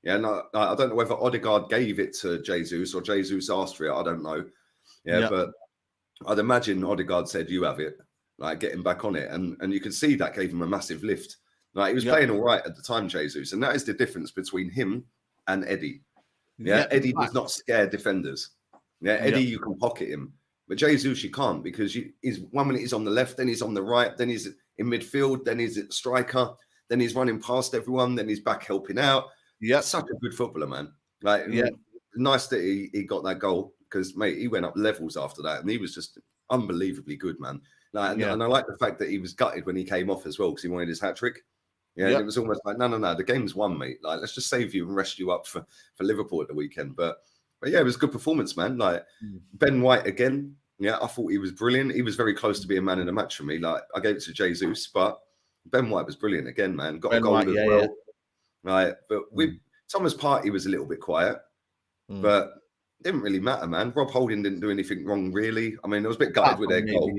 I don't know whether Odegaard gave it to Jesus or Jesus asked for it. I don't know. But I'd imagine Odegaard said, "You have it." Like, getting back on it, and you could see that gave him a massive lift. Like, he was playing all right at the time, Jesus, and that is the difference between him and Eddie. Eddie does not scare defenders. Eddie, you can pocket him, but Jesus you can't, because he's 1 minute he's on the left, then he's on the right, then he's in midfield, then he's at striker, then he's running past everyone, then he's back helping out. Yeah, such a good footballer, man. Like, nice that he got that goal, because mate, he went up levels after that, and he was just unbelievably good, man. Like, and I like the fact that he was gutted when he came off as well, because he wanted his hat trick. It was almost like, no, the game's won, mate. Like, let's just save you and rest you up for Liverpool at the weekend. But yeah, it was a good performance, man. Like, Ben White again. Yeah, I thought he was brilliant. He was very close to being man in the match for me. Like, I gave it to Jesus, but Ben White was brilliant again, man. Got a goal as well. Yeah. Right, but Thomas Partey was a little bit quiet, but it didn't really matter, man. Rob Holding didn't do anything wrong, really. I mean, I was a bit gutted with their goal.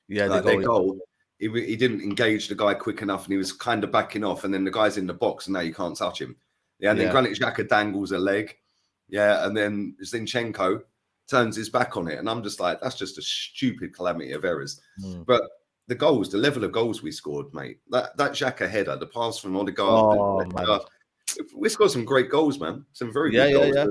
Their goal. he didn't engage the guy quick enough, and he was kind of backing off, and then the guy's in the box, and now you can't touch him. Yeah, and then Granit Xhaka dangles a leg. Yeah, and then Zinchenko turns his back on it, and I'm just like, that's just a stupid calamity of errors. But the goals, the level of goals we scored, mate, that Xhaka header, the pass from Odegaard, we scored some great goals, man. Some very good goals. Yeah.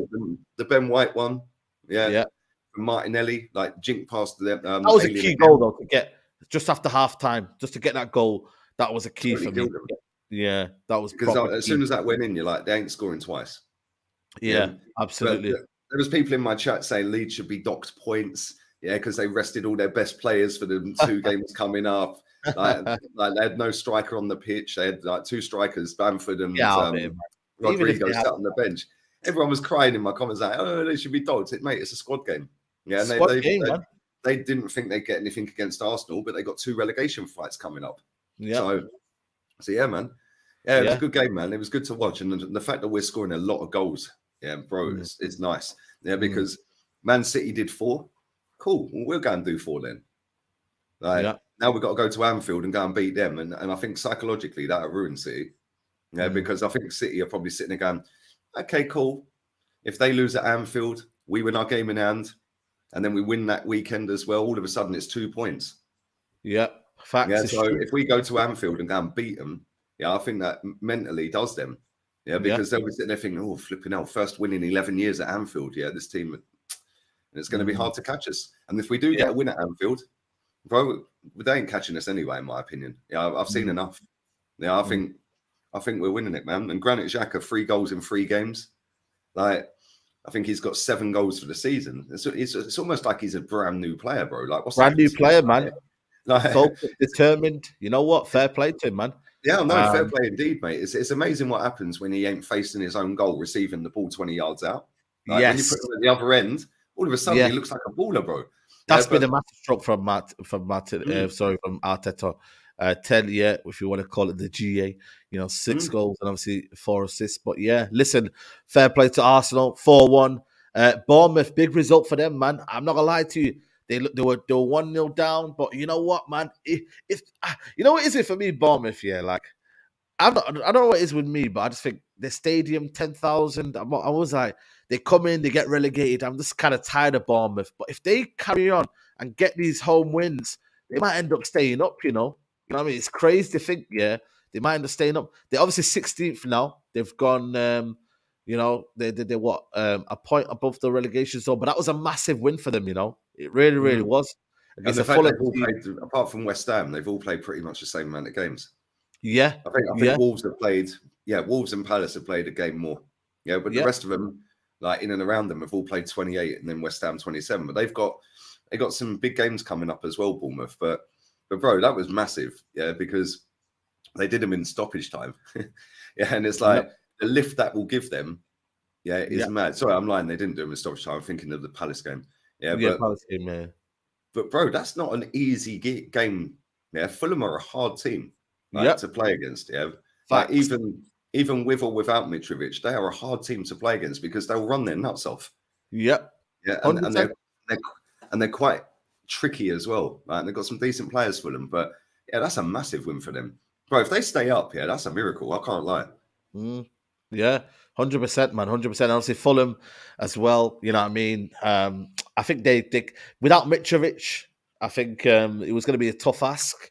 The Ben White one, from Martinelli, like jink past them. That was a key goal though, to get just after half time, just to get that goal. That was a key for me. Yeah, that was because as soon as that went in, you're like, they ain't scoring twice. Yeah, absolutely. But there was people in my chat saying Leeds should be docked points, because they rested all their best players for the 2 games coming up. Like they had no striker on the pitch. They had like 2 strikers, Bamford and Rodrigo, sat on the bench. Everyone was crying in my comments like, "Oh, they should be docked." Mate, it's a squad game. Yeah, and they didn't think they'd get anything against Arsenal, but they got 2 relegation fights coming up. Yeah. So yeah, man. Yeah, it was a good game, man. It was good to watch, and the fact that we're scoring a lot of goals, bro, it's nice. Yeah, because Man City did 4. Cool. Well, we'll go and do 4 then. Now we've got to go to Anfield and go and beat them, and I think psychologically that'll ruin City. Yeah, because I think City are probably sitting there going, okay, cool. If they lose at Anfield, we win our game in hand, and then we win that weekend as well. All of a sudden, it's 2 points. Yeah, facts. Yeah, so if we go to Anfield and go and beat them, I think that mentally does them. Yeah, because they'll be sitting there thinking, oh, flipping hell, first win in 11 years at Anfield. Yeah, this team, and it's going to be hard to catch us. And if we do get a win at Anfield, bro, they ain't catching us anyway, in my opinion. Yeah, I've seen enough. Yeah, I think we're winning it, man. And Granit Xhaka, 3 goals in 3 games. Like, I think he's got 7 goals for the season. It's almost like he's a brand new player, bro. Like, what's brand new player, man? Like, focused, determined. You know what? Fair play to him, man. Yeah, no, fair play indeed, mate. It's amazing what happens when he ain't facing his own goal, receiving the ball 20 yards out. Like, when you put him at the other end, all of a sudden he looks like a baller, bro. That's been a massive stroke from Arteta. 10, if you want to call it the GA, 6 goals and obviously 4 assists. But listen, fair play to Arsenal, 4-1. Bournemouth, big result for them, man. I'm not gonna lie to you. They were 1-0 down, but you know what, man? If you know what is it for me, Bournemouth? Yeah, like I don't know what it is with me, but I just think the stadium 10,000. I was like, they come in, they get relegated. I'm just kind of tired of Bournemouth. But if they carry on and get these home wins, they might end up staying up. You know what I mean? It's crazy to think. Yeah, they might end up staying up. They're obviously 16th now. They've gone. They what a point above the relegation zone, but that was a massive win for them. It really, really was. And the fact they've all played, apart from West Ham, they've all played pretty much the same amount of games. Yeah, I think Wolves have played. Yeah, Wolves and Palace have played a game more. Yeah, but the rest of them, like in and around them, have all played 28, and then West Ham 27. But they've got some big games coming up as well, Bournemouth. But bro, that was massive. Yeah, because they did them in stoppage time. And it's like the lift that will give them. Yeah, is mad. Sorry, I'm lying. They didn't do them in stoppage time. I'm thinking of the Palace game. Palace game. Yeah. But bro, that's not an easy game. Yeah, Fulham are a hard team to play against. Yeah, like even with or without Mitrovic, they are a hard team to play against because they'll run their nuts off. Yep. Yeah, and they're quite tricky as well. Right? And they've got some decent players for them, but that's a massive win for them, bro. If they stay up, that's a miracle. I can't lie. Yeah, 100%, man, 100%. Obviously, Fulham as well. You know what I mean? I think they without Mitrovic, I think it was going to be a tough ask,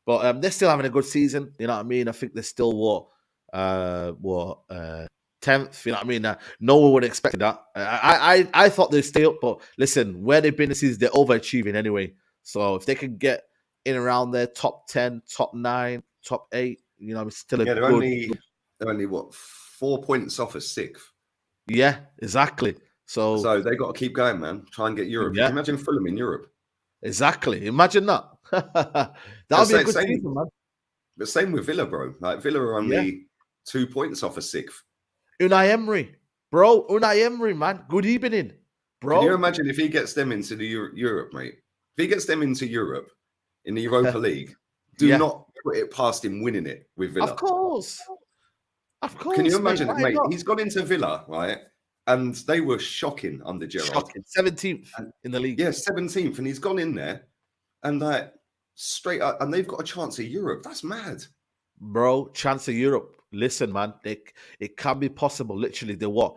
but they're still having a good season. You know what I mean? I think they're still 10th. You know what I mean? No one would have expected that. I thought they'd stay up, but listen, where they've been this season, they're overachieving anyway. So if they can get in around their top 10, top 9, top 8, it's still a good. They're only 4 points off of 6th. Yeah, exactly. So they got to keep going, man. Try and get Europe. Can you imagine Fulham in Europe? Exactly. Imagine that. That'll be a good season, man. But same with Villa, bro. Like Villa are only 2 points off of 6th. Unai Emery, bro. Unai Emery, man. Good evening, bro. Can you imagine if he gets them into the Europe, mate? If he gets them into Europe in the Europa League, do not put it past him winning it with Villa. Of course. Can you imagine, mate? He's gone into Villa, right? And they were shocking under Gerrard. 17th in the league. Yeah, 17th. And he's gone in there and like straight up, and they've got a chance at Europe. That's mad. Bro, chance of Europe. Listen, man, it can be possible. Literally, they're what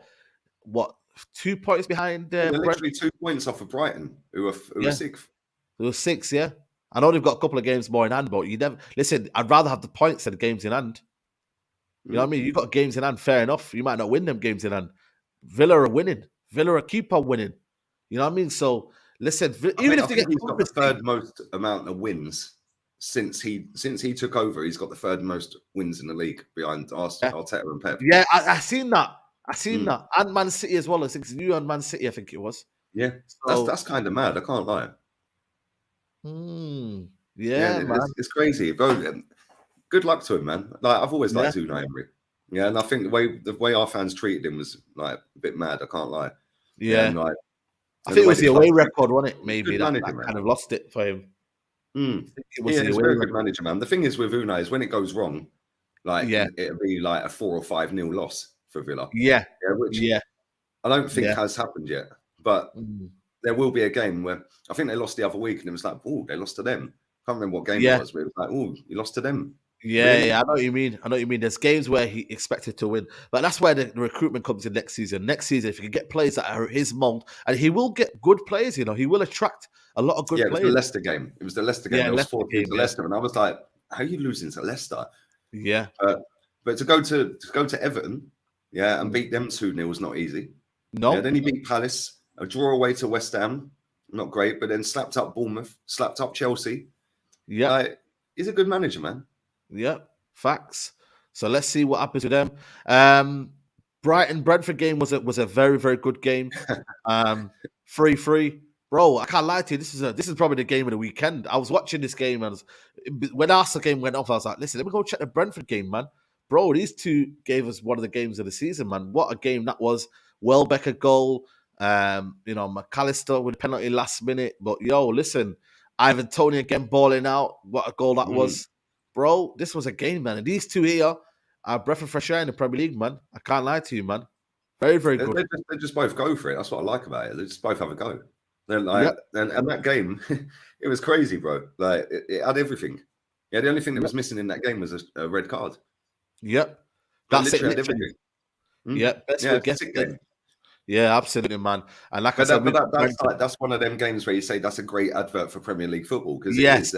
2 points behind They're Brent? literally 2 points off of Brighton, who are Yeah. 6th. There was 6, yeah. I know they've got a couple of games more in hand, but you never listen. I'd rather have the points than the games in hand. You know what I mean? You've got games in hand, fair enough. You might not win them games in hand. Villa are winning. Villa are keep on winning. You know what I mean? So listen, even if they get he's got the third most amount of wins since he took over. He's got the third most wins in the league behind Arteta and Pep. Yeah, I seen that. That, and Man City as well. I think you and Man City. I think it was. Yeah, So, that's kind of mad. I can't lie. Yeah, man. It's crazy. Bro, good luck to him, man. Like I've always liked Unai Emery. Yeah, and I think the way our fans treated him was like a bit mad. I can't lie. Yeah, and, like, I think it was the away record, wasn't it? Maybe that manager, kind of lost it for him. He's a very good manager, man. The thing is with Unai is when it goes wrong, like it'll be like a 4 or 5-0 loss for Villa. Which I don't think has happened yet. But there will be a game where I think they lost the other week, and it was like, oh, they lost to them. Can't remember what game it was, but it was like, oh, you lost to them. Really? I know what you mean. There's games where he expected to win, but that's where the recruitment comes in next season. Next season, if he can get players that are his mold, and he will get good players, you know, he will attract a lot of good players. It was the Leicester game. It was the Leicester game. It was 4-2 to Leicester, and I was like, how are you losing to Leicester? Yeah. But to go to Everton, and beat them 2-0 was not easy. No. Yeah, then he beat Palace, a draw away to West Ham, not great, but then slapped up Bournemouth, slapped up Chelsea. Yeah, he's a good manager, man. Yeah, facts. So let's see what happens with them. Brighton Brentford game was a very, very good game. 3-3. Bro, I can't lie to you. This is probably the game of the weekend. I was watching this game, and when Arsenal game went off, I was like, listen, let me go check the Brentford game, man. Bro, these two gave us one of the games of the season, man. What a game that was. Welbeck a goal. McAllister with a penalty last minute. But listen, Ivan Toney again balling out. What a goal that was. Bro, this was a game, man. And these two here are breath of fresh air in the Premier League, man. I can't lie to you, man. Very, very good. They just both go for it. That's what I like about it. They just both have a go. They're like, and that game, it was crazy, bro. Like, it had everything. Yeah, the only thing that was missing in that game was a red card. Yep. That's it. Literally. Yep. Game. Yeah, absolutely, man. And like I said, that's one of them games where you say that's a great advert for Premier League football because it is.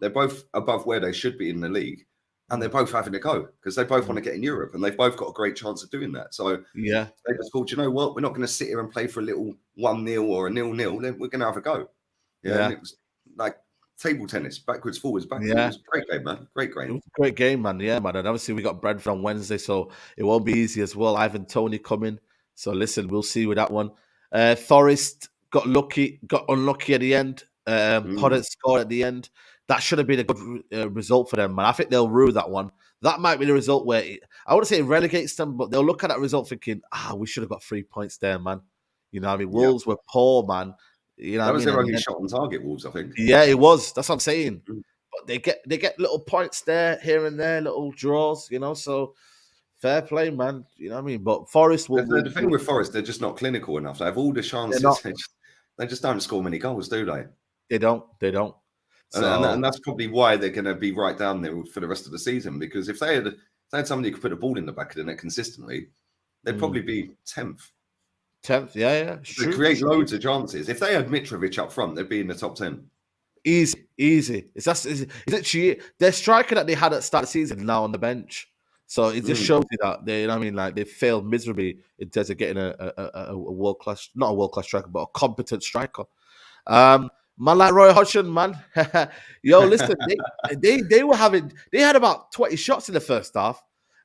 They're both above where they should be in the league, and they're both having a go because they both want to get in Europe, and they've both got a great chance of doing that. So they just thought, you know what, we're not going to sit here and play for a little 1-0 or a 0-0. Then we're going to have a go. And it was like table tennis, backwards, forwards, backwards. It was a great game, man. Great game. It was a great game, man. Yeah, man. And obviously we got Brentford on Wednesday, so it won't be easy as well. Ivan Toney coming. So listen, we'll see with that one. Forest got unlucky at the end. Podence scored at the end. That should have been a good result for them, man. I think they'll rue that one. That might be the result where I wouldn't say it relegates them, but they'll look at that result thinking, we should have got 3 points there, man. You know what I mean? Wolves were poor, man. You know that was their only shot on target, Wolves, I think. Yeah, it was. That's what I'm saying. But they get little points there, here and there, little draws, so fair play, man. You know what I mean? But Forest will... The thing with Forest, they're just not clinical enough. They have all the chances. They just don't score many goals, do they? They don't. And that's probably why they're going to be right down there for the rest of the season. Because if they had somebody who could put a ball in the back of the net consistently, they'd probably be 10th. 10th, yeah. They create loads of chances. If they had Mitrovic up front, they'd be in the top 10. Easy. Is literally their striker that they had at the start of the season now on the bench. So it just shows you that they, like they failed miserably in terms of getting a world class, not a world class striker, but a competent striker. Man like Roy Hodgson, man. Listen, they had about 20 shots in the first half.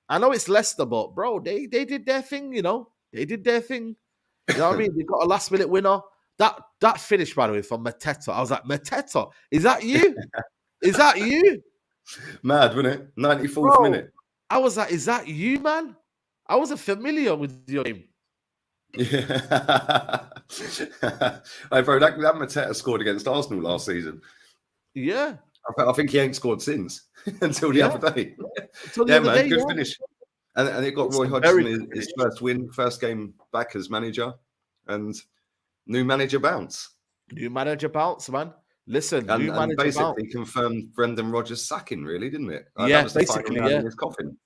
I know it's Leicester, but bro, they did their thing, They did their thing. You know what I mean? They got a last minute winner. That finish, by the way, from Mateta. I was like, Mateta, is that you? Is that you? Mad, wasn't it? 94th minute. I was like, is that you, man? I wasn't familiar with your name. Yeah. Hey, bro, that Mateta scored against Arsenal last season. Yeah. I think he ain't scored since until the other day. Good finish. And it got Roy Hodgson his first win, first game back as manager, and new manager bounce. New manager bounce, man. Listen, new And manager about. basically confirmed Brendan Rodgers' sacking, really, didn't it? That Yeah, was the final basically, nail yeah. in his coffin.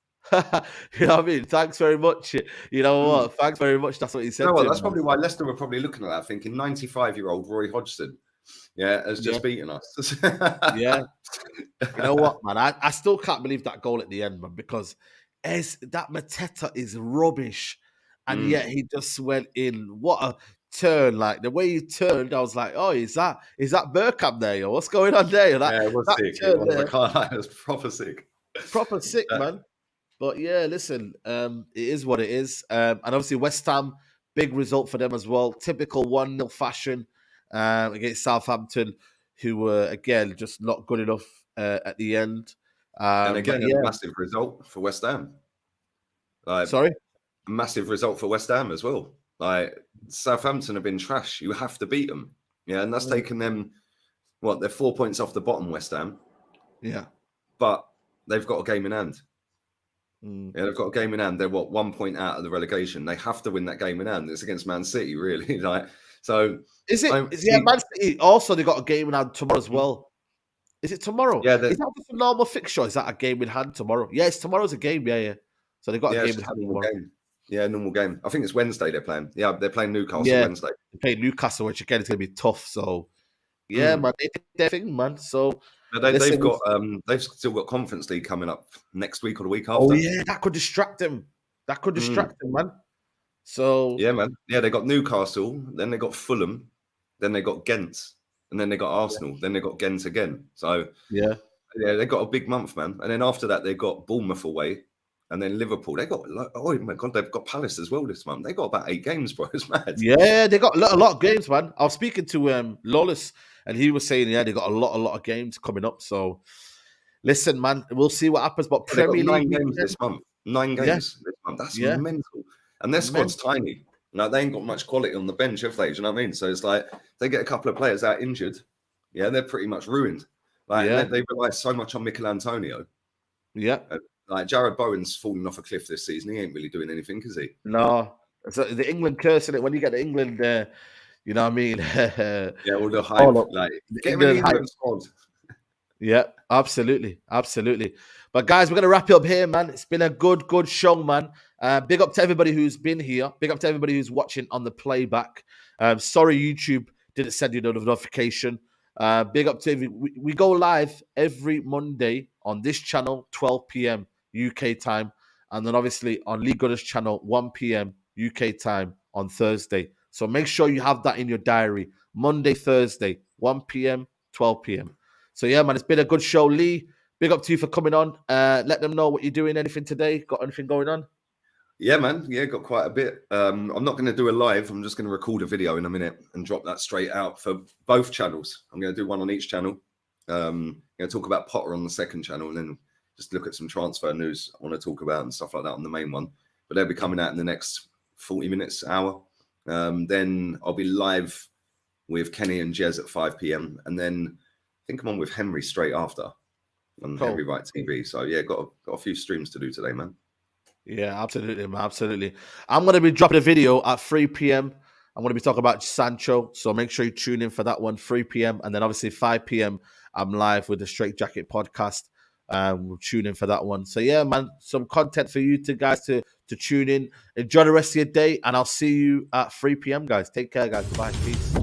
You know what I mean? Thanks very much. You know Mm. what? Thanks very much. That's what he said You know to what? him. That's Man. probably why Leicester were probably looking at that, thinking 95-year-old Roy Hodgson, has Yeah, just beaten us. yeah. You know what, man? I still can't believe that goal at the end, man, because that Mateta is rubbish. And yet Mm. he just went in. What a turn. Like the way he turned, I was like, oh, is that Bergkamp there? Yo? What's going on there? Yeah, it was That sick. It turn was. I there, can't lie. It was proper sick. proper sick, Uh, man. But yeah, listen, it is what it is. And obviously West Ham, big result for them as well. Typical 1-0 fashion against Southampton, who were, again, just not good enough at the end. and But again, a yeah, massive result for West Ham. Like, sorry? a massive result for West Ham as well. Like, Southampton have been trash. You have to beat them. Yeah, and that's taken them, they're 4 points off the bottom, West Ham, Yeah. but they've got a game in hand. Mm. Yeah, they've got a game in hand. They're 1 point out of the relegation. They have to win that game in hand. It's against Man City, really. So Is it? I'm- Yeah, Man City. Also, they got a game in hand tomorrow as well. Is it tomorrow? Yeah, Is that just a normal fixture? Is that a game in hand tomorrow? Yeah, it's tomorrow's a game. Yeah. So they got a it's game in just a hand normal tomorrow. game. Yeah, normal game. I think it's Wednesday they're playing. Yeah, they're playing Newcastle Yeah. Wednesday. They play Newcastle, which again is going to be tough. So yeah, man, they did their thing, man. So But listen, they've still got Conference League coming up next week or the week after. oh yeah, that could distract them. That could distract them, man. So Yeah, man. Yeah, they got Newcastle, then they got Fulham, then they got Ghent, and then they got Arsenal, then they got Ghent again. So yeah, they got a big month, man. And then after that, they got Bournemouth away, and then Liverpool. They got oh my god, they've got Palace as well this month. They got about 8 games, bro. It's mad. yeah, they got a lot of games, man. I was speaking to Lawless, and he was saying, yeah, they got a lot of games coming up. So listen, man, we'll see what happens. But They've got Premier 9 League games this month. 9 games Yeah. this month. That's Yeah. mental. And their squad's tiny. Like, they ain't got much quality on the bench, have they? Do you know what I mean? So it's like they get a couple of players out injured. Yeah, they're pretty much ruined. Like, Yeah. they rely so much on Mikel Antonio. yeah, Like, Jared Bowen's falling off a cliff this season. He ain't really doing anything, is he? no, so the England curse in it. When you get the England, you know what I mean? Yeah, all the hype. All up. Like, The get him in the England hype. England squad. Yeah, absolutely. But guys, we're gonna wrap it up here, man. It's been a good show, man. Big up to everybody who's been here. Big up to everybody who's watching on the playback. Sorry, YouTube didn't send you the notification. Big up to we go live every Monday on this channel, 12 p.m. UK time, and then obviously on Lee Gunner's channel, 1 p.m. UK time on Thursday. So make sure you have that in your diary. Monday, Thursday, 1 p.m., 12 p.m. So yeah, man, it's been a good show. Lee, big up to you for coming on. Let them know what you're doing. Anything today? Got anything going on? Yeah, man. Yeah, got quite a bit. I'm not going to do a live. I'm just going to record a video in a minute and drop that straight out for both channels. I'm going to do one on each channel. I'm going to talk about Potter on the second channel and then just look at some transfer news I want to talk about and stuff like that on the main one. But they'll be coming out in the next 40 minutes, hour. Then I'll be live with Kenny and Jez at 5 p.m. And then I think I'm on with Henry straight after on Cool. Henry Wright TV. So yeah, got a few streams to do today, man. Yeah, absolutely, man. Absolutely. I'm going to be dropping a video at 3 p.m. I'm going to be talking about Sancho. So make sure you tune in for that one, 3 p.m. And then obviously 5 p.m. I'm live with the Straight Jacket podcast. We'll tune in for that one. So yeah, man, some content for you guys to tune in. Enjoy the rest of your day. And I'll see you at 3 p.m., guys. Take care, guys. Bye. Peace.